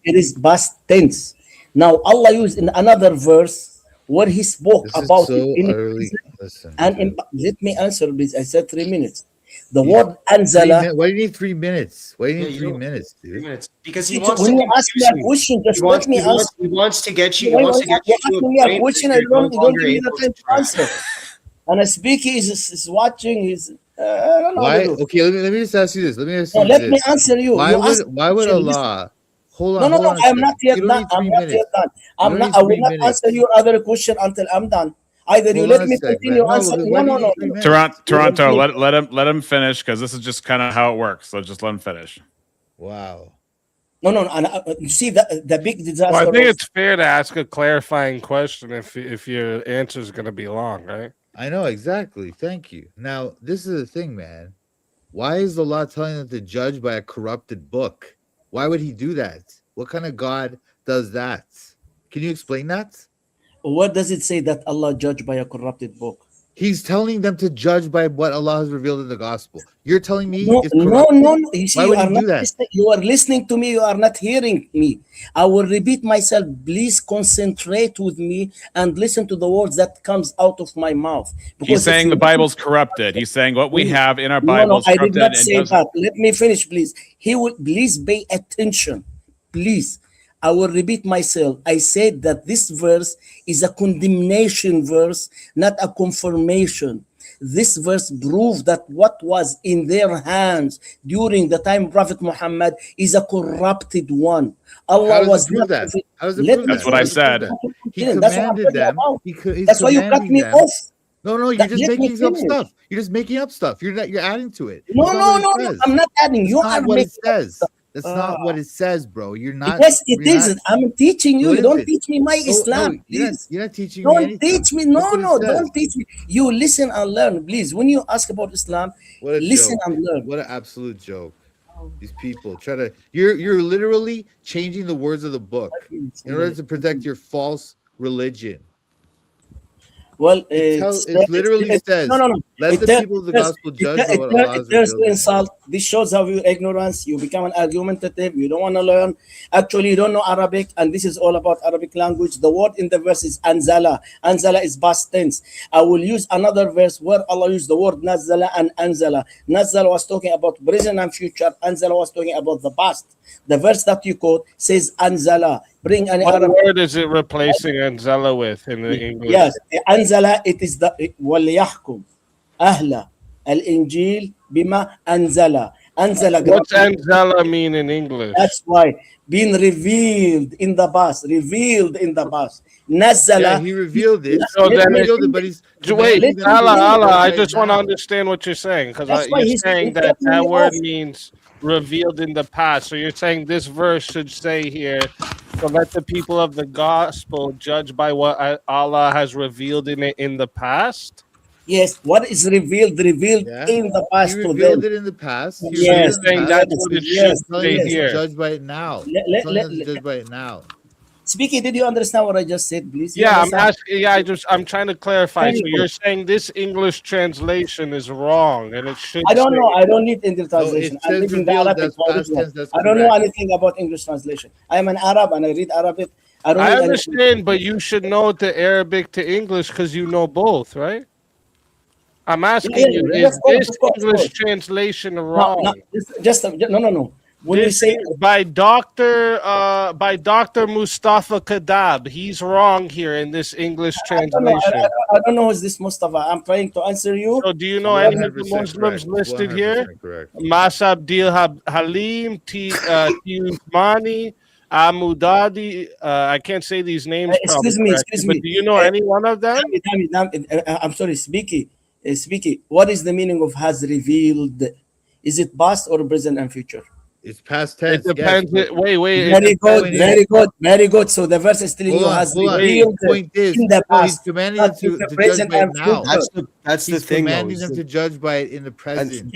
it is past tense. Now Allah used in another verse where he spoke about so it in early. Listen, and let me answer, please. I said 3 minutes. The word anzala. Why do you need 3 minutes? Why do you need Yeah, 3 you- minutes, 3 dude? minutes. Because he wants When to you ask me a question, just let me answer. He wants to get you. He When wants to get you you ask to me a a point question, that I you're no don't give longer me the able time to to answer. And a speaker is watching. He's I don't know Why? how to do. Okay, let me just ask you this. Let me ask No, you let me this. answer you. Why You ask would question, listen. Allah? Hold No, on, no, hold no. on a I am second. not You yet don't done. need I'm 3 not yet minutes. done. You don't need I will 3 not minutes. answer your other question until I'm done. Either you Hold let on a me sec, man. continue No, answering. why No, do no, you no. need 3 minutes? Toronto, me- let him finish, because this is just kind of how it works. So just let him finish. Wow. No, no, no. And you see the big Well, I disaster. think Of, it's fair to ask a clarifying question if your answer is going to be long, right? I know exactly. Thank you. Now, this is the thing, man. Why is the law telling them to judge by a corrupted book? Why would he do that? What kind of God does that? Can you explain that? where does it say that Allah judged by a corrupted book? He's telling them to judge by what Allah has revealed in the gospel. You're telling me No, it's no, corrupted? no, no. You see, Why you would are he not do that? listening. You are listening to me. You are not hearing me. I will repeat myself. Please concentrate with me and listen to the words that comes out of my mouth. He's Because if saying you the Bible's corrupted. He's saying what we have in our Bible no, is I did corrupted not and say doesn't. that. Let me finish, please. He will please pay attention. Please. I will repeat myself. I said that this verse is a condemnation verse, not a confirmation. This verse proves that what was in their hands during the time of Prophet Muhammad is a corrupted one. How Allah does was it prove not. that? How does it Let prove me That's that? what I How does it prove said. that? He That's what I'm commanded talking them. about. He's That's why you cut commanding me them. off. No, you're just Let me making up finish. stuff. You're just making up stuff. You're adding to it. No, It's not no, what it no, no. says. I'm not adding. It's You not are what it making up says. stuff. That's not what it says, bro. You're not. Yes, it you're not- isn't. I'm teaching you. What You is don't it? teach me my No, Islam, no, you're not, please. you're not teaching me Don't anything. teach me. No, Look what it no, says. don't teach me. You listen and learn, please. When you ask about Islam, What a listen joke. and learn. What an absolute joke. These people try to. You're literally changing the words of the book in order to protect your false religion. Well, It literally says, no, no, no. let the people of the gospel judge by what Allah has It turns revealed to in it. insult. This shows how you ignorance. You become an argumentative. You don't want to learn. Actually, you don't know Arabic, and this is all about Arabic language. The word in the verse is anzala. Anzala is past tense. I will use another verse where Allah used the word nazala and anzala. Nazala was talking about present and future. Anzala was talking about the past. The verse that you quote says anzala. Bring any What Arabic. word is it replacing Anzala with in the English? Yes, anzala, it is the وليحكم أهل الإنجيل بما أنزل. أنزل. What's Anzala mean in English? That's why being revealed in the past, revealed in the past. Nazala. Yeah, he revealed it. So He then revealed it, but he's Wait, Let me Allah, finish. I just want to understand what you're saying, because That's why you're he's saying that cutting that me word off. means revealed in the past. So you're saying this verse should say here, so let the people of the gospel judge by what Allah has revealed in it in the past. Yes, what is revealed Yeah. in the He past to revealed them. it in the past. He Yes, revealed it in the saying past. that's what it should yes, Telling say them to here. judge by it now. Let- Telling them to let- judge by it now. Speaking, did you understand what I just said, please? You Yeah, I'm understand? asking. Yeah, I'm trying to clarify. So Anyway. you're saying this English translation is wrong, and it should. I don't say- know. I don't need English No, translation. it I'm says reading the revealed. Arabic That's past original. tense. That's I don't know correct. anything about English translation. I am an Arab and I read Arabic. I don't I need anything. understand, but you should know the Arabic to English because you know both, right? I'm asking you, Yeah, is of course, this of course, of English course. translation No, wrong? no, no. When you This say is by Dr. Mustafa Kadab. He's wrong here in this English translation. I don't know who's this Mustafa. I'm trying to answer you. So do you know any of the 100% Muslims correct. listed here? 100% correct. Masab Dil Halim, Tiusmani, Amudadi. I can't say these names probably Excuse me, correctly, but do you know any one of them? I'm sorry, Speaky. Speaky, what is the meaning of has revealed? Is it past or present and future? It's past It tense. depends. Yes. Wait. Very good, point is- very good, very good. So the verse is telling Hold you on, has hold on. revealed The point is, in the no, he's past. commanding not them in the to judge present by it and now. future. That's the He's thing, though. commanding is them that- to judge by it in the present.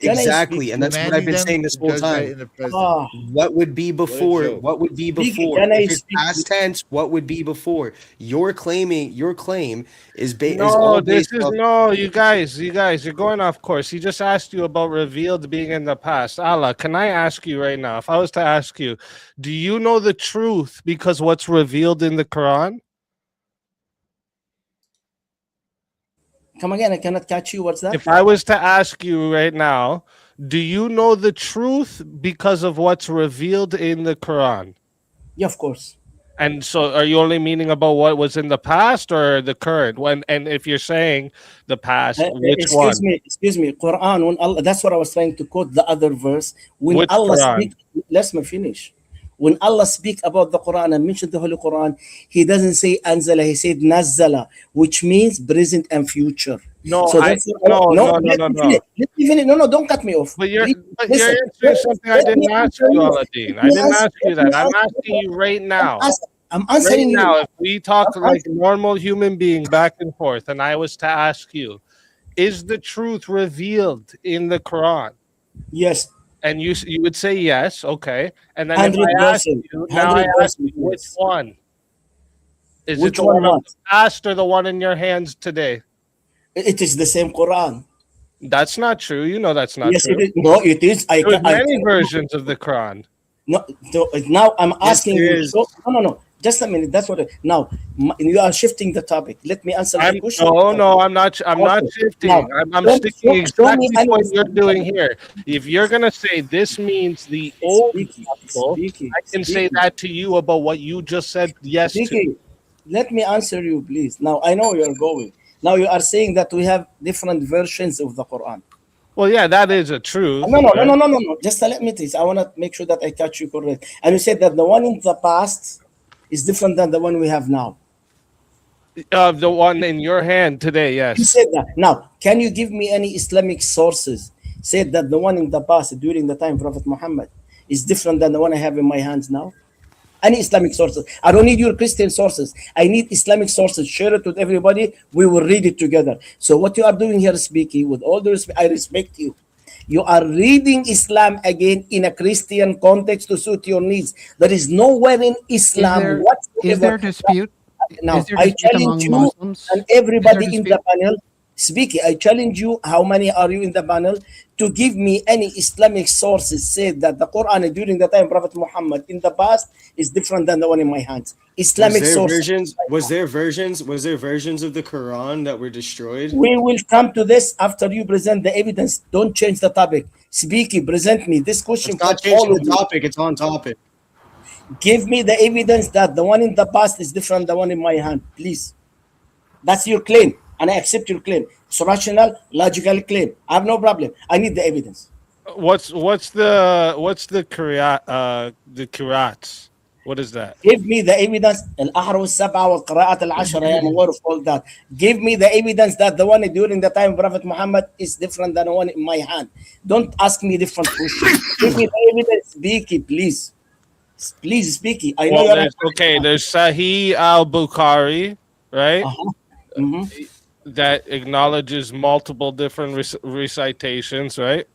Can I exactly, speak? and that's what I've Commanding been them saying this to whole judge by it time. in the present. Ah, What would be before? joke. What would be Speak, before? can I If it's speak? past tense, what would be before? Your claim is No, all this based is off. no, you guys, you're going off course. He just asked you about revealed being in the past. Allah, can I ask you right now? If I was to ask you, do you know the truth because what's revealed in the Quran? come again. I cannot catch you. What's that? If I was to ask you right now, do you know the truth because of what's revealed in the Quran? Yeah, of course. And so, are you only meaning about what was in the past or the current? When, and if you're saying the past, which one? Excuse me. Quran. When Allah, that's what I was trying to quote the other verse. When Which Allah Quran? speak, let me finish. When Allah speak about the Quran and mention the Holy Quran, He doesn't say anzala. He said nazzala, which means present and future. No, So I that's no. Let me finish. Let me finish. No, don't cut me off. But you're Please, but listen. you're answering something I Let didn't me ask answer you, you. Aladdin. Let I me didn't answer- ask you let me that. I'm answer asking you right now. I'm Right answering you. now, if we talk I'm like answering- normal human being back and forth, and I was to ask you, is the truth revealed in the Quran? Yes. And you would say yes, okay. And then if I ask 100%. you, now I ask you, 100%, which yes. one? Is Which it the one one of what? the past or the one in your hands today? It is the same Quran. That's not true. You know that's not Yes, true. it is. No, it is. There's many versions of the Quran. No, now I'm asking there you. is. So, no. Just a minute. That's what. Now you are shifting the topic. Let me answer the question. No, I'm not. I'm not Okay. shifting. Now, I'm show sticking me exactly to any- what you're doing here. If you're gonna say this means the old gospel, I can say that to you about what you just said yes to. Speaking. Let me answer you, please. Now I know you're going. Now you are saying that we have different versions of the Quran. Well, yeah, that is a truth. No. Just let me please. I want to make sure that I catch you correct. And you said that the one in the past is different than the one we have now. The one in your hand today, You yes. said that. Now, can you give me any Islamic sources said that the one in the past during the time of Prophet Muhammad? is different than the one I have in my hands now? Any Islamic sources? I don't need your Christian sources. I need Islamic sources. Share it with everybody. We will read it together. So what you are doing here, speaking with all the respect, I respect you. You are reading Islam again in a Christian context to suit your needs. There is nowhere in Islam whatsoever. Is there dispute? Now, Is there I dispute challenge among you Muslims? and Is there everybody in the dispute? panel. Speaking, I challenge you. How many are you in the panel? To give me any Islamic sources said that the Quran during the time of Prophet Muhammad in the past is different than the one in my hands. Islamic sources. Was there versions of the Quran that were destroyed? We will come to this after you present the evidence. Don't change the topic. Speaking, present me this question It's not for all changing of the you. topic, it's on topic. Give me the evidence that the one in the past is different than the one in my hand, please. That's your claim, and I accept your claim. It's rational, logical claim. I have no problem. I need the evidence. What's the qira'ats? What is that? Give me the evidence. الأحرف السبعة والقراءات العشرة يعني word of all that. Give me the evidence that the one during the time of Prophet Muhammad is different than the one in my hand. Don't ask me different questions. Give me the evidence, Speaky, please. Please, Speaky. I know Well, you're there's Sahih al-Bukhari, right? That acknowledges multiple different recitations, right?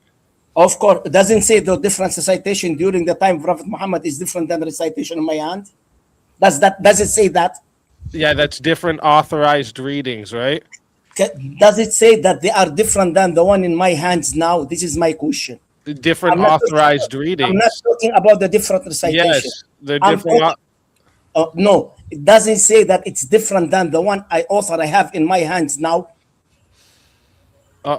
Of course, it doesn't say the different recitation during the time of Prophet Muhammad is different than recitation in my hand. Does it say that? Yeah, that's different authorized readings, right? Does it say that they are different than the one in my hands now? This is my question. The different I'm not authorized I'm readings. not talking about the different recitation. Yes, they're I'm different. talking- no, it doesn't say that it's different than the one I have in my hands now.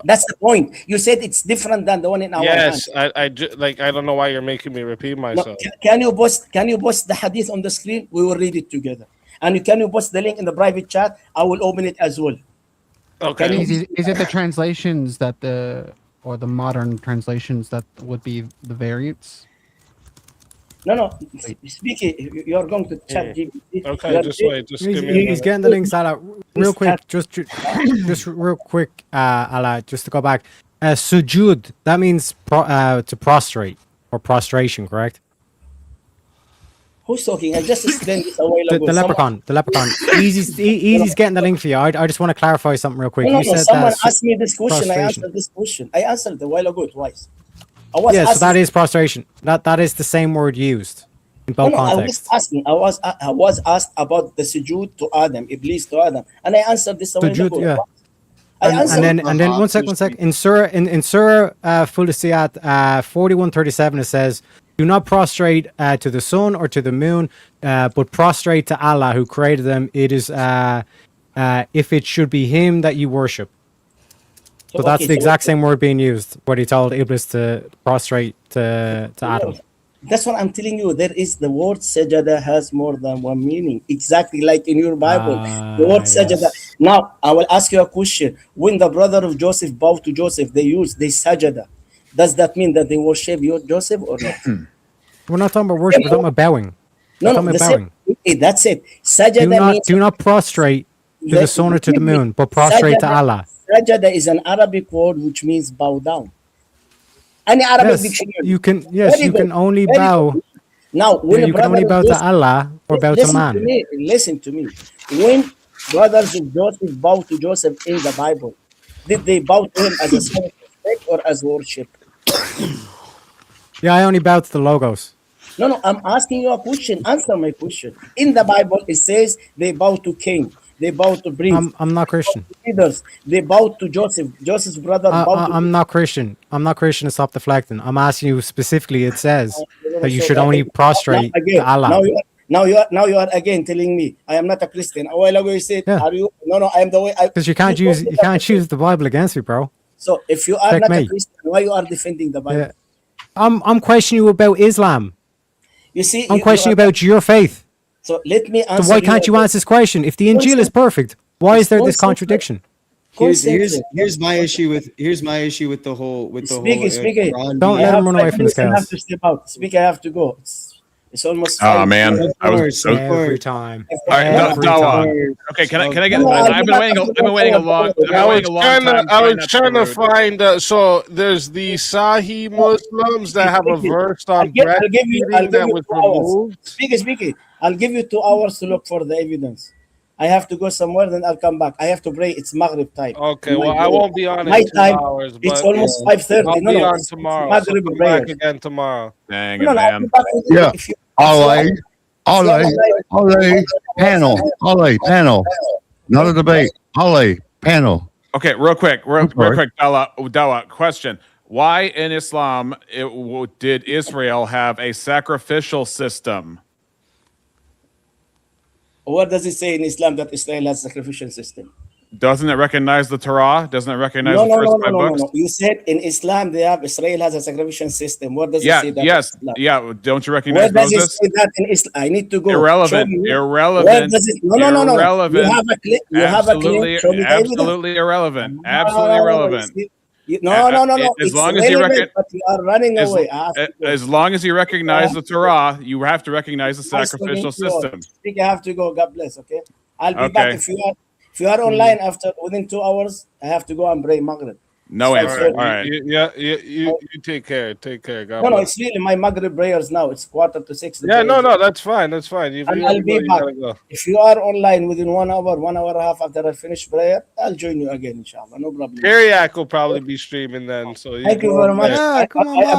That's the point. You said it's different than the one in our hands. Yes, I don't know why you're making me repeat No, myself. can you post the hadith on the screen? We will read it together. And can you post the link in the private chat? I will open it as well. Okay. Is it the translations or the modern translations that would be the variants? No. Speaking, you're going to chat GPT. Okay, just wait. Just give me a He's minute. getting the link, Salah. Real quick, just real quick, Allah, just to go back. Sujud, that means to prostrate or prostration, correct? Who's talking? I just explained this a while ago. The leprechaun. Easy's getting the link for you. I just want to clarify something real quick. No, You said someone that asked me this question. I prostration. answered this question. I answered it a while ago twice. I was Yeah, so that asking- is prostration. That is the same word used in both I was contexts. asking. I was asked about the sujood to Adam, Iblis to Adam, and I answered this a while Sujood, ago. yeah. I answered. And then one sec. In Surah Fulisiyat 41:37 it says, "Do not prostrate to the sun or to the moon, but prostrate to Allah who created them. It is if it should be Him that you worship." So that's the exact same word being used, where He told Iblis to prostrate to Adam. That's what I'm telling you. There is the word sajada has more than one meaning. Exactly like in your Bible. The word sajada. Yes. Now, I will ask you a question. When the brother of Joseph bowed to Joseph, they sajada. Does that mean that they worship Joseph or not? We're not talking about worship. We're talking about bowing. No, talking about bowing. that's it. Sajada means Do not prostrate to the sun or to the moon, but prostrate to Allah. Sajada is an Arabic word which means bow down. Any Arabic Yes, dictionary. you can only Very bow. good. Now, when Yeah, a you can brother only of bow to Joseph- Allah or bow to listen man. Listen to me. When brothers of Joseph bowed to Joseph in the Bible, did they bow to him as a sign of respect or as worship? Yeah, I only bow to the logos. No, I'm asking you a question. Answer my question. In the Bible, it says they bow to king. They bow to priests. I'm not Christian. Leaders. They bow to Joseph. Joseph's brother bowed to I'm not Christian. I'm not Christian. Stop deflecting. I'm asking you specifically. It says that you should only prostrate to Allah. Now you are again telling me I am not a Christian. A while ago you said, Yeah. "Are you?" No, I am the way. Because you can't use the Bible against me, bro. So if you are Check not a me. Christian, why you are defending the Bible? Yeah. I'm questioning you about Islam. You see, I'm you questioning are- about your faith. So let me answer. So why can't you answer this question? If the Injil is perfect, why is there this contradiction? Here's my issue with the whole Speaking. Quran Don't I let have him run 5 away from his minutes, I have chaos. to step out. Speak. I have to go. It's almost Oh 5. man, I was. Every time. All right, Every Dawa. time. Okay, can I get? No, I've been waiting. I've been waiting a long. I've been I was waiting a long trying to, time. I was not trying be to rude. find. So there's the Sahi Muslims that have a verse I'll on give you breastfeeding that was 2 hours. removed. Speak. I'll give you 2 hours to look for the evidence. I have to go somewhere, then I'll come back. I have to pray. It's Maghrib time. Okay, My well, I day. won't be on My in 2 time, hours, it's but almost 5:30. I'll No, be no, on it's tomorrow. So Maghrib come back prayers. again tomorrow. Dang No, it, no, I'll man. be back with you. Yeah. If you, All if you right. All are right. online- All right. Panel. All right. Panel. Not a debate. All right. Panel. Okay, real quick, real sorry. quick, Dawa. Question: why in Islam did Israel have a sacrificial system? What does it say in Islam that Israel has sacrificial system? Doesn't it recognize the Torah? Doesn't it recognize No, the no, first no, no, five no, no, books? no. You said in Islam Israel has a sacrificial system. What does it Yeah, say that? yes, in Islam? yeah. Don't you Where recognize does it Moses? say that in Islam? I need to go. Show Irrelevant. me. Where Irrelevant. does it? No, no, no, no, no. You Irrelevant. have a claim. You have a claim. Absolutely, Show me the evidence. absolutely irrelevant. No, Absolutely no, no, no, irrelevant. No, no, no, no. As It's long as you relevant, but you are running As, away. I have to go. as long as you recognize the Torah, you have to recognize the Nice talking sacrificial to you all. system. Speak, I have to go. God bless. Okay, I'll be Okay. back if you are online within 2 hours. I have to go and pray Maghrib. No It's answer. 5:30. All right. You take care. Take care. God No, no, bless. it's really my Maghrib prayers now. It's 5:45. the Yeah, prayers. no, that's fine. That's fine. If And you I'll gotta be go, you back. gotta go. If you are online within 1 hour, 1 hour and a half after I finish prayer, I'll join you again, inshallah. No problem. Teriak will probably be streaming then. So Thank you very much. Yeah, come on by,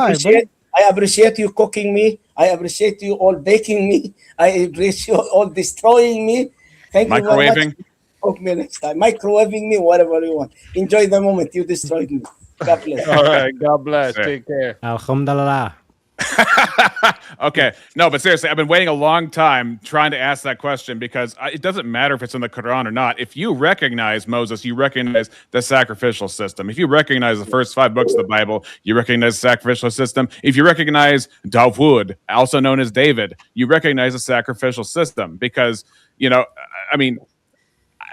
I appreciate you cooking me. I appreciate you all baking me. I appreciate you all destroying me. Thank you very much. Microwaving. Cook me next time. Microwaving me, whatever you want. Enjoy the moment. You destroyed me. God bless. All right. God bless. Sure. Take care. Alhamdulillah. Okay, no, but seriously, I've been waiting a long time trying to ask that question because it doesn't matter if it's in the Quran or not. If you recognize Moses, you recognize the sacrificial system. If you recognize the first 5 books of the Bible, you recognize the sacrificial system. If you recognize Dawood, also known as David, you recognize the sacrificial system because, I mean,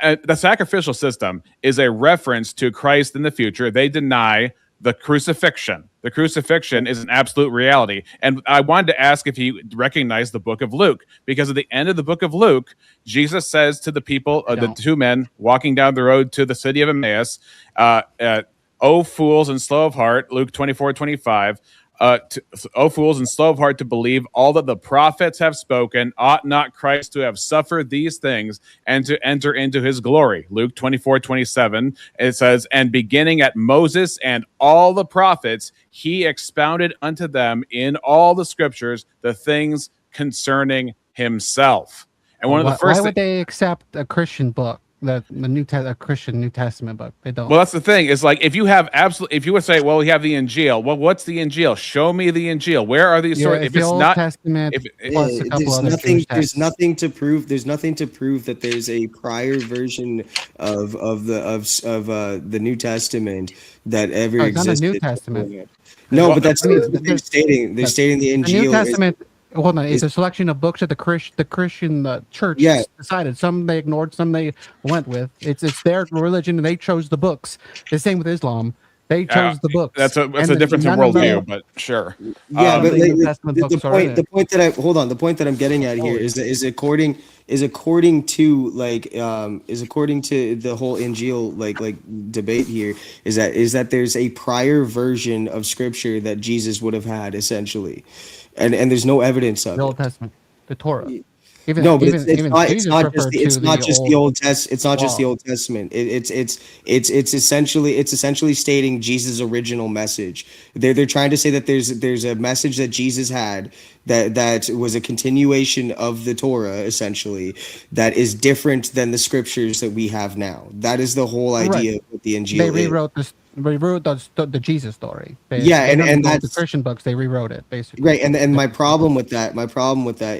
the sacrificial system is a reference to Christ in the future. They deny the crucifixion. The crucifixion is an absolute reality. And I wanted to ask if he recognized the book of Luke, because at the end of the book of Luke, Jesus says to the people, the 2 men walking down the road to the city of Emmaus, "O fools and slow of heart," Luke 24:25, "O fools and slow of heart to believe all that the prophets have spoken, ought not Christ to have suffered these things and to enter into his glory?" Luke 24:27, it says, "And beginning at Moses and all the prophets, he expounded unto them in all the scriptures the things concerning himself." And one of the first Why would they accept a Christian book, a Christian New Testament book? They don't. Well, that's the thing. Is like if you would say, well, we have the Injil. Well, what's the Injil? Show me the Injil. Where are these stories? If it's it's Old not, Testament plus a couple there's other nothing. Jewish There's texts. nothing to prove. There's nothing to prove that there's a prior version of the New Testament that ever No, it's not a existed. New Testament. No, Well, but that's I mean, what they're stating. They're stating the The Injil. New is- Testament. Hold on, it's a selection of books that the Christian church Yeah. decided. Some they ignored, some they went with. It's their religion, and they chose the books. The same with Islam. They chose the books. That's a And difference in none of worldview, them- but sure. Yeah, but the like, New Testament the books are point, in the it. point that I hold on, the point that I'm getting at here is according to the whole Injil like debate here is that there's a prior version of scripture that Jesus would have had essentially, and there's no evidence of the Old it. Testament, the Torah. Even, No, but even, even Jesus referred to it's not just the Old Testament. It's not just the law. Old Testament. It's essentially stating Jesus' original message. They're trying to say that there's a message that Jesus had that was a continuation of the Torah essentially that is different than the scriptures that we have now. That is the whole idea of what the Injil They is. rewrote the Jesus story. Yeah, and the that's- Christian books. They rewrote it basically. Right, and my problem with that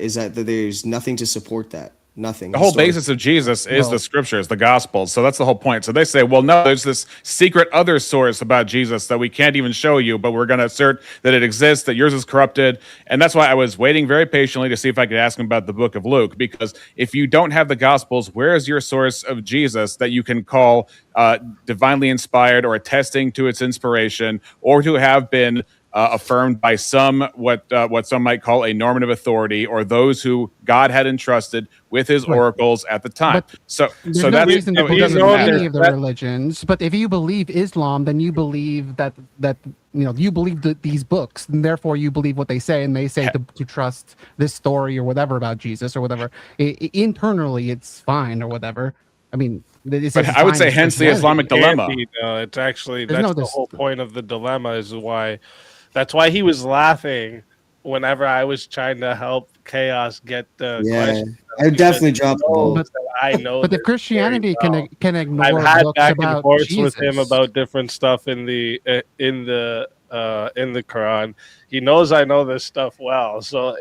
is that there's nothing to support that. Nothing. The whole Historic- basis of Jesus is No. the scriptures, the gospels. So that's the whole point. So they say, well, no, there's this secret other source about Jesus that we can't even show you, but we're going to assert that it exists, that yours is corrupted. And that's why I was waiting very patiently to see if I could ask him about the book of Luke, because if you don't have the gospels, where is your source of Jesus that you can call divinely inspired or attesting to its inspiration or to have been affirmed by some what some might call a normative authority, or those who God had entrusted with His Right. oracles at the time. But So There's so no that's reason to so it believe doesn't in matter. any of the religions. But if you believe Islam, then you believe that you believe these books, and therefore you believe what they say, and they say to trust this story or whatever about Jesus or whatever. Internally, it's fine or whatever. I mean, it's But as I would fine say as hence the Christianity. Islamic dilemma. Can't be, no, it's actually There's that's no the dis- whole point of the dilemma is why. That's why he was laughing whenever I was trying to help Chaos get the Yeah, question. I would because definitely he drop the ball. knows that I know. But this if Christianity very well. can I've ignore had books back and about forth Jesus, with him about different stuff in the Quran. He knows I know this stuff well. So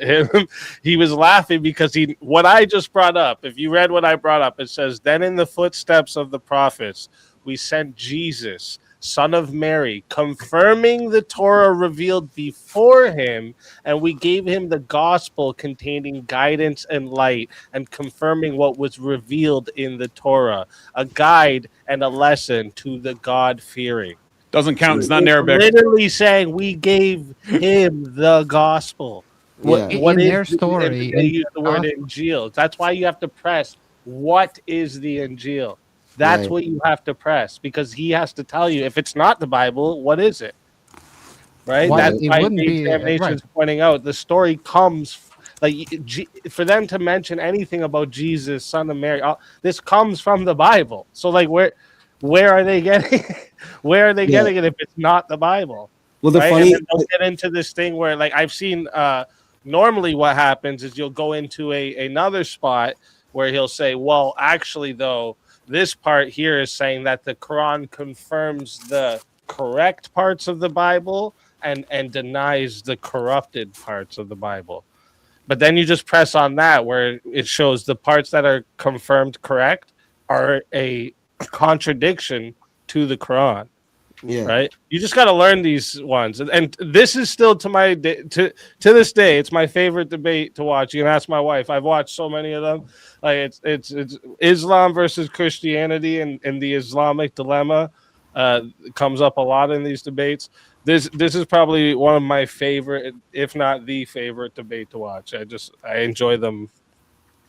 he was laughing because what I just brought up. If you read what I brought up, it says, "Then in the footsteps of the prophets, we sent Jesus, son of Mary, confirming the Torah revealed before him, and we gave him the gospel containing guidance and light, and confirming what was revealed in the Torah, a guide and a lesson to the God-fearing." Doesn't count. It's not in It's Arabic. literally saying we gave him the gospel. What Yeah. what In is their the- story, They in use the word their Injil. That's why you have to press. What is the Injil? That's Right. what you have to press, because he has to tell you if it's not the Bible, what is it? Right. Why- That's it why wouldn't the be, examination right. is pointing out the story comes for them to mention anything about Jesus, son of Mary. This comes from the Bible. So like where are they getting where are they Yeah. getting it if it's not the Bible? Well, the Right? funny, And then they'll get into this thing where like I've seen normally what happens is you'll go into another spot where he'll say, well, actually though, this part here is saying that the Quran confirms the correct parts of the Bible and denies the corrupted parts of the Bible. But then you just press on that where it shows the parts that are confirmed correct are a contradiction to the Quran. yeah. Right? You just got to learn these ones, and this is still to my to this day, it's my favorite debate to watch. You can ask my wife. I've watched so many of them. Like it's Islam versus Christianity, and the Islamic dilemma comes up a lot in these debates. This is probably one of my favorite, if not the favorite, debate to watch. I enjoy them.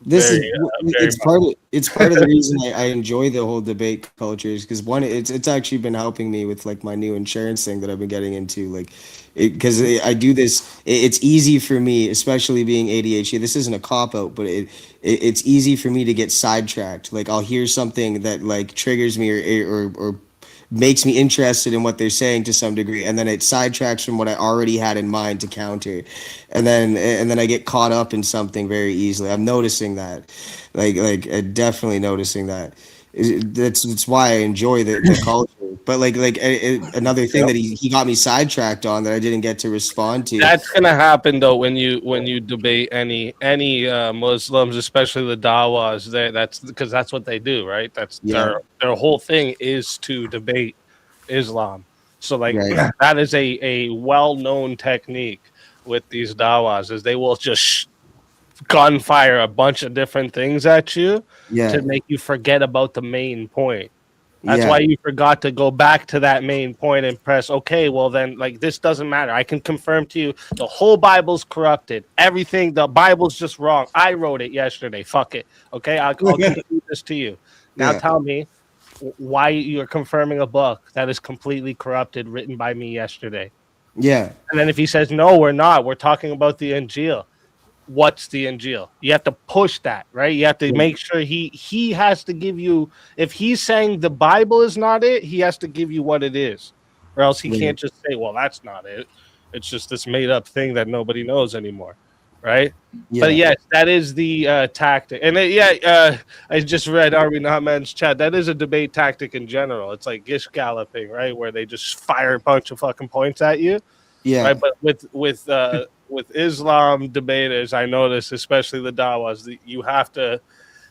This Very, is very it's part of the reason I enjoy the whole debate culture is because one, it's actually been helping me with like my new insurance thing that I've been getting into, like because I do this. It's easy for me, especially being ADHD. This isn't a cop out, but it's easy for me to get sidetracked. Like I'll hear something that like triggers me or makes me interested in what they're saying to some degree, and then it sidetracks from what I already had in mind to counter, and then I get caught up in something very easily. I'm noticing that, like definitely noticing that. That's why I enjoy the culture. But like another thing that he got me sidetracked on that I didn't get to respond to. That's gonna happen though when you debate any Muslims, especially the Dawas. That's because that's what they do, right? That's their whole thing is to debate Islam. So like Right. that is a well known technique with these Dawas is they will just gunfire a bunch of different things at you Yeah. to make you forget about the main point. That's Yeah. why you forgot to go back to that main point and press, okay, well then, like, this doesn't matter. I can confirm to you the whole Bible's corrupted. Everything, the Bible's just wrong. I wrote it yesterday. Fuck it. Okay, I'll concede this to you. Now Yeah. tell me why you're confirming a book that is completely corrupted, written by me yesterday. Yeah. And then if he says, no, we're not. We're talking about the Injil. What's the Injil? You have to push that, right? You have to make sure he has to give you, if he's saying the Bible is not it, he has to give you what it is, or else he can't just say, well, that's not it. It's just this made up thing that nobody knows anymore, right? Yeah. But yes, that is the tactic. And I just read Arby Nahman's chat. That is a debate tactic in general. It's like gish galloping, right? Where they just fire a bunch of fucking points at you. Yeah. Right, but with Islam debaters, I notice, especially the Dawas, that you have to,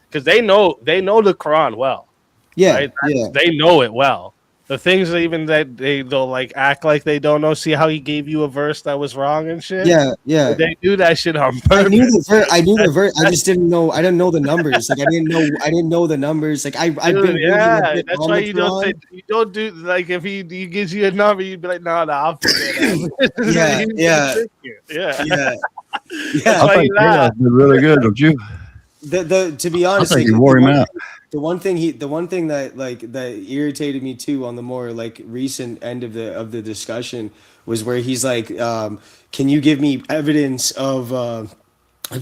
because they know the Quran well. Yeah. Right? Yeah. They know it well. The things that even that they'll like act like they don't know. See how he gave you a verse that was wrong and shit. Yeah, yeah. They do that shit on I purpose. knew the verse. I just didn't know. I didn't know the numbers. Like I didn't know the numbers. Like I've been Dude, reading yeah, a bit that's on why the you don't say Quran. you don't do like if he gives you a number, you'd be like, no, I'll figure it out. Yeah, He's gonna yeah. trick you. Yeah. Yeah, That's yeah. I why think you laugh. Chaos did really good, don't you? The to be I honest, think like he wore him out. the one thing that that irritated me too on the more like recent end of the discussion was where he's like, can you give me evidence of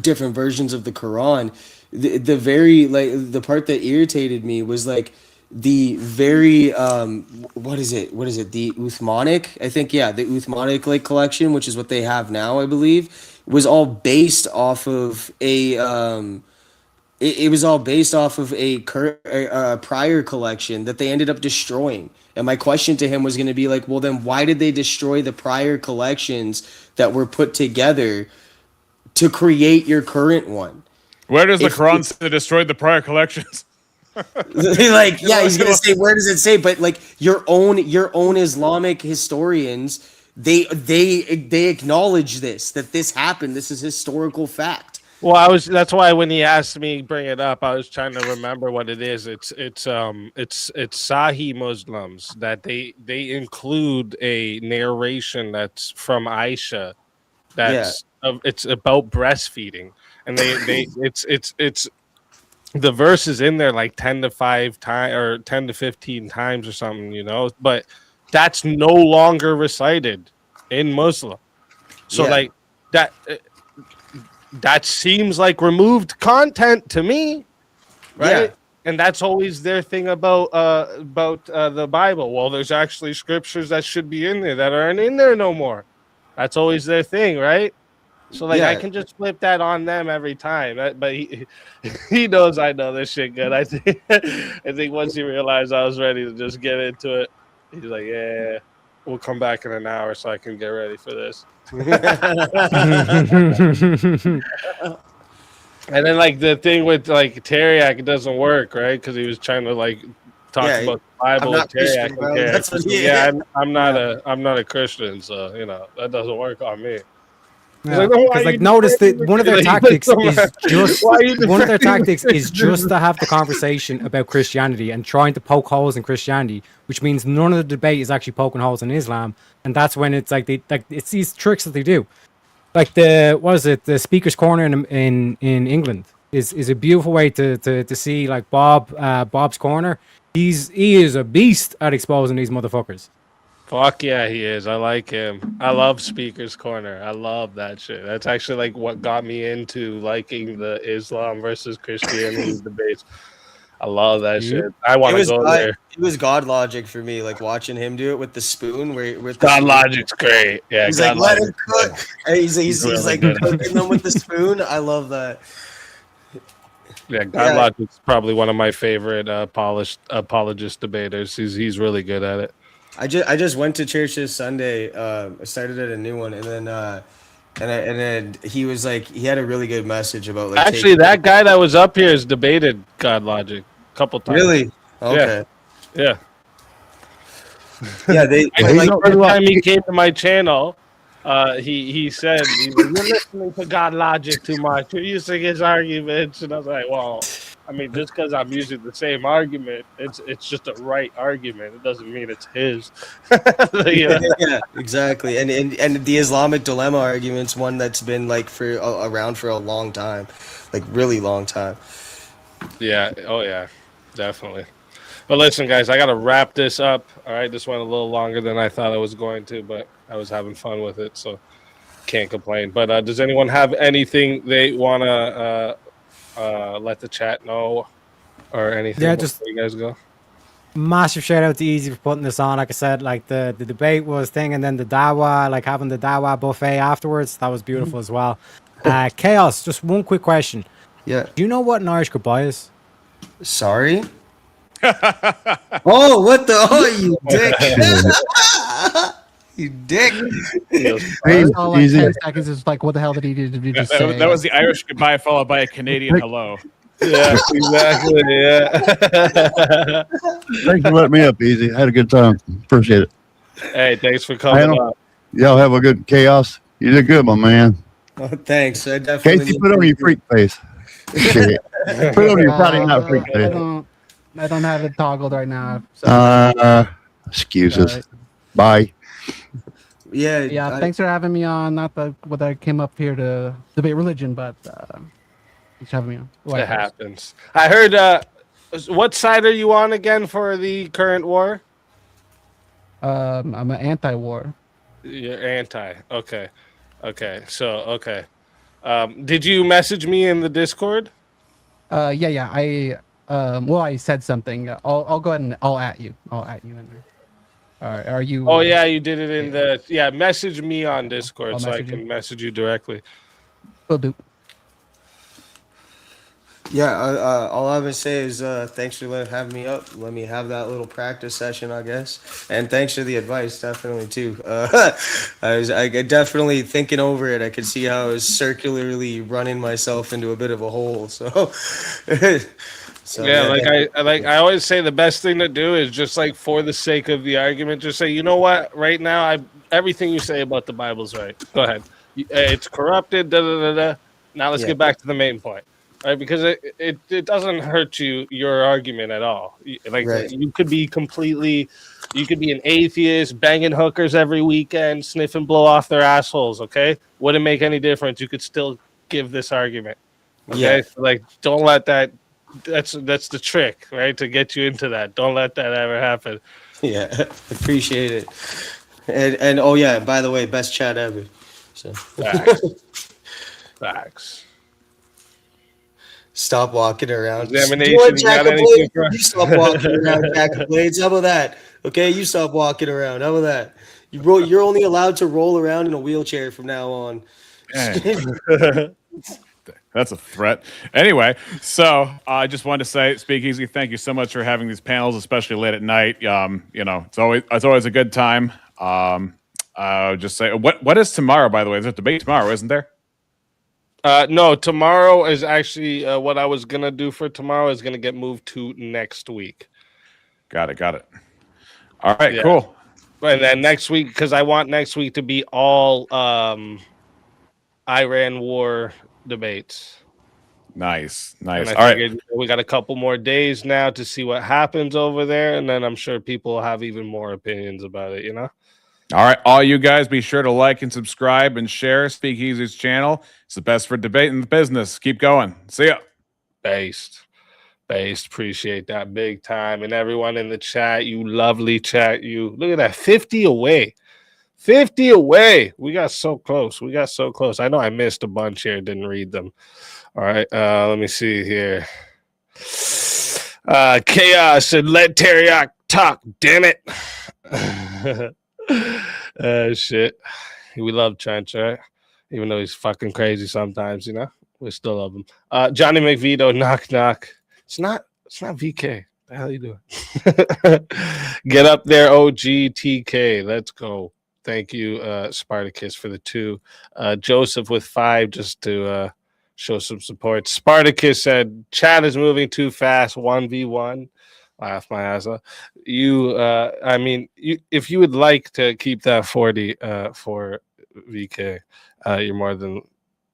different versions of the Quran? The very like the part that irritated me was like the very what is it the Uthmanic, I think, yeah, the Uthmanic like collection, which is what they have now, I believe, was all based off of it was all based off of a prior collection that they ended up destroying. And my question to him was going to be like, well, then why did they destroy the prior collections that were put together to create your current one? Where does the If Quran it's- say they destroyed the prior collections? Like, yeah, he's gonna say, where does it say? But like your own Islamic historians, they acknowledge this, that this happened. This is historical fact. Well, that's why when he asked me bring it up, I was trying to remember what it is. It's Sahih Muslims that they include a narration that's from Aisha that's it's about breastfeeding, and it's the verse is in there like 10 to 5 times or 10 to 15 times or something, you know, but that's no longer recited in Muslim. So Yeah. like that seems like removed content to me, right? Yeah. And that's always their thing about the Bible. Well, there's actually scriptures that should be in there that aren't in there no more. That's always their thing, right? So like I Yeah. can just flip that on them every time. But he knows I know this shit good. I think once he realized I was ready to just get into it, he's like, yeah, we'll come back in an hour so I can get ready for this. And then like the thing with like Teriak, it doesn't work, right? Because he was trying to like talk Yeah, about the Bible I'm with not Christian, Teriak. bro. And That's what he- yeah, I'm not a Christian, so you know that doesn't work on me. Yeah, like, "Oh, why because are like you notice that defending one of their me?" Like, tactics why is just are you one of their defending tactics is just to have the conversation about Christianity and trying to poke holes in Christianity, which means none of the debate is actually poking holes in Islam, and that's when it's like it's these tricks that they do. Like the Speaker's Corner in England is a beautiful way to see like Bob's Corner. He is a beast at exposing these motherfuckers. Fuck yeah, he is. I like him. I love Speaker's Corner. I love that shit. That's actually like what got me into liking the Islam versus Christianity debates. I love that shit. I want to go there. It was God Logic for me, like watching him do it with the spoon. With God the Logic's great. Yeah, He's God like, let Logic's him cook. And he's really like good. cooking them with the spoon. I love that. Yeah, God Logic's probably one of my favorite apologist debaters. He's really good at it. I just went to church this Sunday. I started at a new one, and then he was like, he had a really good message about like Actually, that guy that was up here has debated God Logic a couple times. really okay. Yeah. Yeah, they Like the first time he came to my channel, he said, "You're listening to God Logic too much. You're using his arguments." And I was like, "Well, I mean, just because I'm using the same argument, it's just a right argument. It doesn't mean it's his." yeah, exactly. And the Islamic dilemma argument's one that's been like around for a long time, like really long time. Yeah. Oh yeah, definitely. But listen, guys, I got to wrap this up. All right, this went a little longer than I thought it was going to, but I was having fun with it, so can't complain. But does anyone have anything they want to let the chat know or anything? Yeah, just before you guys go. Massive shout out to Easy for putting this on. Like I said, like the debate was thing, and then the dawa, like having the dawa buffet afterwards, that was beautiful as well. Chaos, just one quick question. Yeah. Do you know what an Irish goodbye is? Sorry. Oh, what the? Oh, you dick! You dick! All like 10 seconds is like, what the hell did he do? Did he just say? That was the Irish goodbye followed by a Canadian hello. Yeah, exactly. Yeah. Thanks for letting me up, Easy. I had a good time. Appreciate it. Hey, thanks for coming Panel, up. y'all have a good chaos. You did good, my man. Oh, thanks. I definitely Casey, need put on your to- freak face. Shit. Put on your Friday night freak I face. don't have it toggled right now. Sorry. Excuses. Sorry. Bye. Yeah, Yeah, thanks for having me on. Not that what I came up here to debate religion, but thanks for having me on. Go It ahead. happens. I heard. What side are you on again for the current war? I'm an anti-war. You're anti. Okay. Okay. So okay. Did you message me in the Discord? Yeah. I said something. I'll go ahead and I'll at you. I'll at you in there. All right. Are you? Oh yeah, you did it in the Message me on Discord I'll so I message can you. message you directly. Will do. Yeah, all I would say is thanks for having me up. Let me have that little practice session, I guess. And thanks for the advice, definitely too. I definitely thinking over it. I could see how I was circularly running myself into a bit of a hole. So, I always say the best thing to do is just like for the sake of the argument, just say, you know what, right now everything you say about the Bible's right. Go ahead. It's corrupted. Da da da da. Now let's Yeah. get back to the main point. Right, because it doesn't hurt your argument at all. Like Right. you could be an atheist, banging hookers every weekend, sniffing blow off their assholes. Okay, wouldn't make any difference. You could still give this argument. Okay, Yeah. So, like don't let that. That's the trick, right? To get you into that. Don't let that ever happen. Yeah, appreciate it. And oh yeah, by the way, best chat ever. So Facts. Facts. stop walking around. Examination, You know what, you got Jack of anything Blades? for- You stop walking around, Jack of Blades. How about that? Okay, you stop walking around. How about that? You're only allowed to roll around in a wheelchair from now on. Dang. That's a threat. Anyway, so I just wanted to say, Speakeasy, thank you so much for having these panels, especially late at night. It's always a good time. Just say what is tomorrow? By the way, there's a debate tomorrow, isn't there? No, tomorrow is actually what I was gonna do for tomorrow is gonna get moved to next week. Got it. All right, Yeah. cool. And then next week, because I want next week to be all Iran war debates. Nice. And All I right. figured we got a couple more days now to see what happens over there, and then I'm sure people will have even more opinions about it. All right, all you guys, be sure to like and subscribe and share Speakeasy's channel. It's the best for debate in the business. Keep going. See ya. Based. Appreciate that big time. And everyone in the chat, you lovely chat. You look at that 50 away. 50 away. We got so close. I know I missed a bunch here, didn't read them. All right. Let me see here. Chaos said, let Teriak talk, damn it. Shit. We love Trench, right? Even though he's fucking crazy sometimes, we still love him. Johnny McVito, knock knock. It's not VK. The hell you doing? Get up there, OGTK. Let's go. Thank you, Spartacus, for the 2. Joseph with 5, just to show some support. Spartacus said, chat is moving too fast. 1v1. Laugh my ass off. If you would like to keep that 40 for VK, you're more than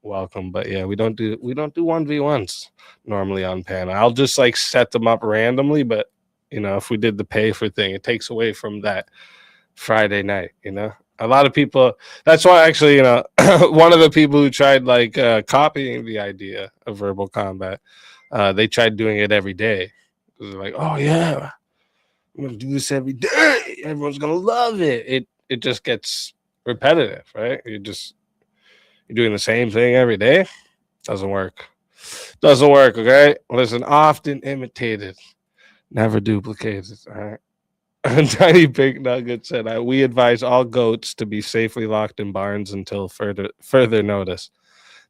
welcome. But yeah, we don't do 1v1s normally on panel. I'll just like set them up randomly, but if we did the pay for thing, it takes away from that Friday night. A lot of people. That's why actually, one of the people who tried like copying the idea of verbal combat, they tried doing it every day. They're like, oh yeah, I'm gonna do this every day. Everyone's gonna love it. It just gets repetitive, right? You're doing the same thing every day. Doesn't work. Okay. Listen, often imitated, never duplicated. All right. Tiny Pink Nugget said, we advise all goats to be safely locked in barns until further notice.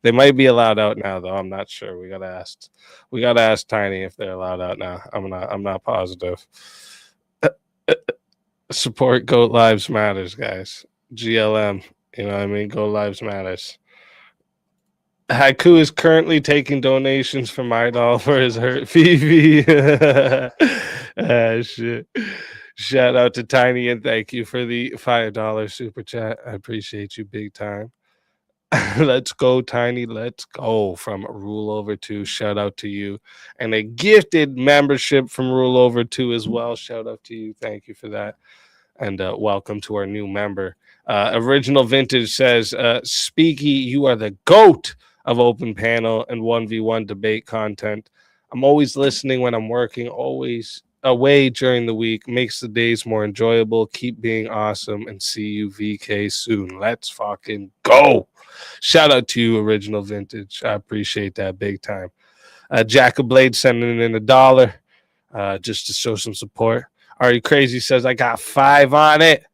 They might be allowed out now, though. I'm not sure. We gotta ask Tiny if they're allowed out now. I'm not positive. Support Goat Lives Matters, guys. GLM. You know what I mean? Goat Lives Matters. Haiku is currently taking donations from Idol for his hurt Fifi. Ah, shit. Shout out to Tiny and thank you for the $5 super chat. I appreciate you big time. Let's go, Tiny. Let's go from Rule Over 2. Shout out to you. And a gifted membership from Rule Over 2 as well. Shout out to you. Thank you for that. And welcome to our new member. Original Vintage says, Speaky, you are the GOAT of open panel and 1v1 debate content. I'm always listening when I'm working, always away during the week. Makes the days more enjoyable. Keep being awesome and see you VK soon. Let's fucking go. Shout out to you, Original Vintage. I appreciate that big time. Jack of Blade sending in $1 just to show some support. Are You Crazy says, I got 5 on it.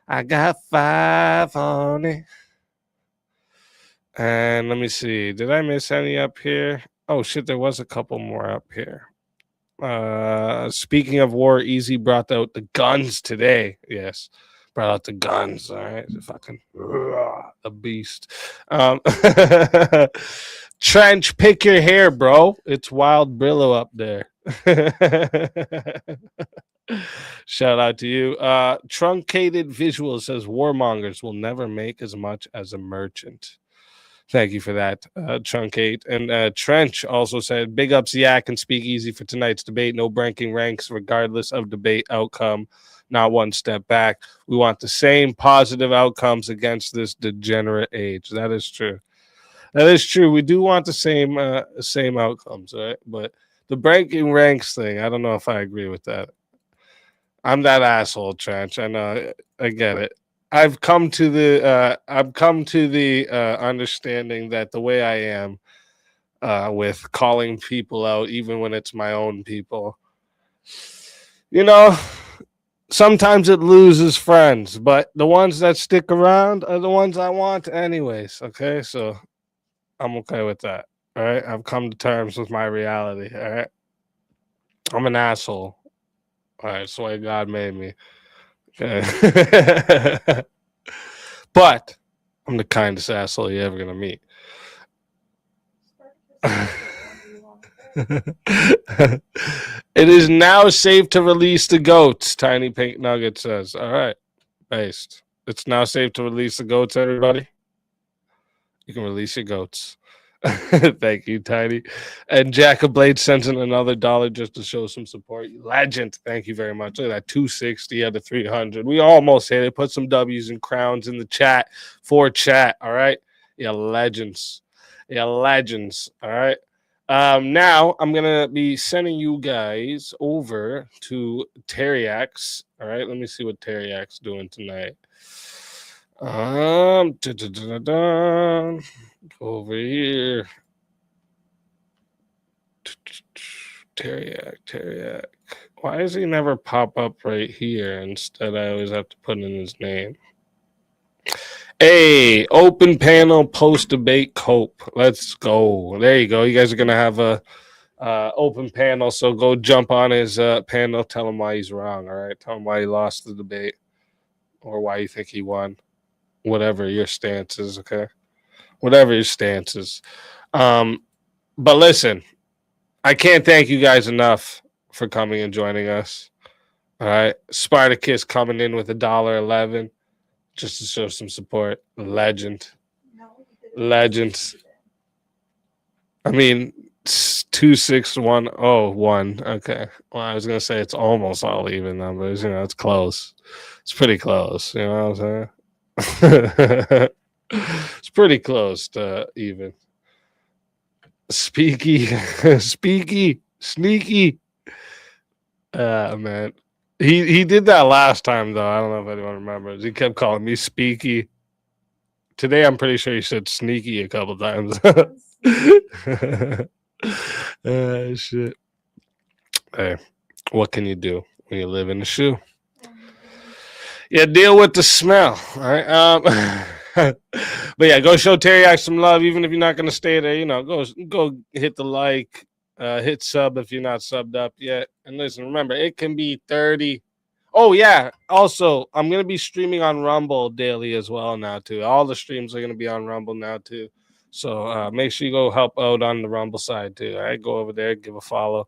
I got 5 on it. And let me see. Did I miss any up here? Oh, shit. There was a couple more up here. Speaking of war, Easy brought out the guns today. Yes. Brought out the guns. All right. Fucking a beast. Trench, pick your hair, bro. It's Wild Brillo up there. Shout out to you. Truncated Visual says warmongers will never make as much as a merchant. Thank you for that, Truncate. And Trench also said, big ups Yak and SpeakeaZy for tonight's debate. No ranking ranks regardless of debate outcome. Not one step back. We want the same positive outcomes against this degenerate age. That is true. That is true. We do want the same outcomes, right? But the ranking ranks thing, I don't know if I agree with that. I'm that asshole, Trench. I know. I get it. I've come to the understanding that the way I am with calling people out, even when it's my own people, you know, sometimes it loses friends, but the ones that stick around are the ones I want anyways. Okay, so I'm okay with that. All right, I've come to terms with my reality. All right, I'm an asshole. All right, that's the way God made me. Okay. But I'm the kindest asshole you're ever gonna meet. It is now safe to release the goats, Tiny Pink Nugget says. All right, based. It's now safe to release the goats, everybody. You can release your goats. Thank you, Tiny. And Jack of Blade sends in another $1 just to show some support. Legend, thank you very much. Look at that, 260 out of 300. We almost hit it. Put some W's and crowns in the chat for chat. All right, yeah, legends, yeah, legends. All right. Now I'm gonna be sending you guys over to Teriak's. All right, let me see what Teriak's doing tonight. Over here. Teriak. Why does he never pop up right here? Instead, I always have to put in his name. Hey, open panel post debate cope. Let's go. There you go. You guys are gonna have a open panel, so go jump on his panel. Tell him why he's wrong. All right, tell him why he lost the debate or why you think he won. Whatever your stance is, okay? Whatever your stance is. But listen, I can't thank you guys enough for coming and joining us. All right, Spartacus coming in with $1.11 just to show some support. Legends. I mean, 26101. Okay. Well, I was gonna say it's almost all even numbers. You know, it's close. It's pretty close. You know what I'm saying? It's pretty close to even. Sneaky. Man. He did that last time though. I don't know if anyone remembers. He kept calling me Speaky. Today I'm pretty sure he said sneaky a couple times. Shit. Hey, what can you do when you live in a shoe? Yeah, deal with the smell. All right. But yeah, go show Teriak some love, even if you're not gonna stay there. You know, go hit the like, hit sub if you're not subbed up yet. And listen, remember, it can be 30. Oh yeah. Also, I'm gonna be streaming on Rumble daily as well now too. All the streams are gonna be on Rumble now too. So make sure you go help out on the Rumble side too. All right, go over there, give a follow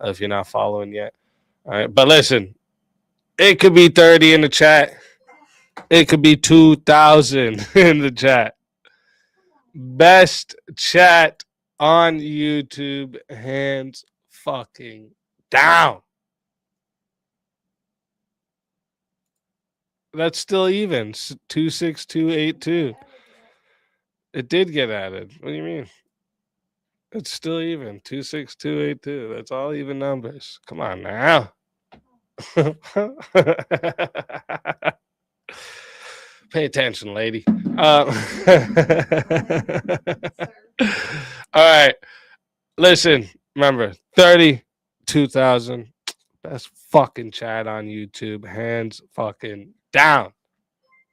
if you're not following yet. All right, but listen, it could be 30 in the chat. It could be 2,000 in the chat. Best chat on YouTube, hands fucking down. That's still even. 26282. It did get added. What do you mean? It's still even. 26282. That's all even numbers. Come on now. Pay attention, lady. All right. Listen, remember, 32,000. Best fucking chat on YouTube. Hands fucking down.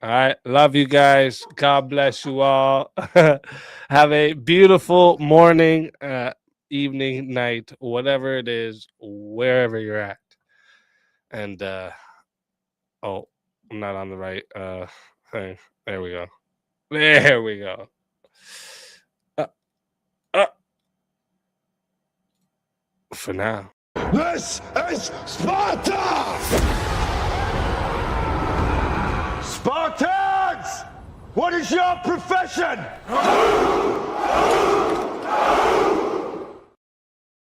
All right. Love you guys. God bless you all. Have a beautiful morning, evening, night, whatever it is, wherever you're at. And, oh, I'm not on the right thing. There we go. There we go. For now. This is Sparta! Spartans! What is your profession?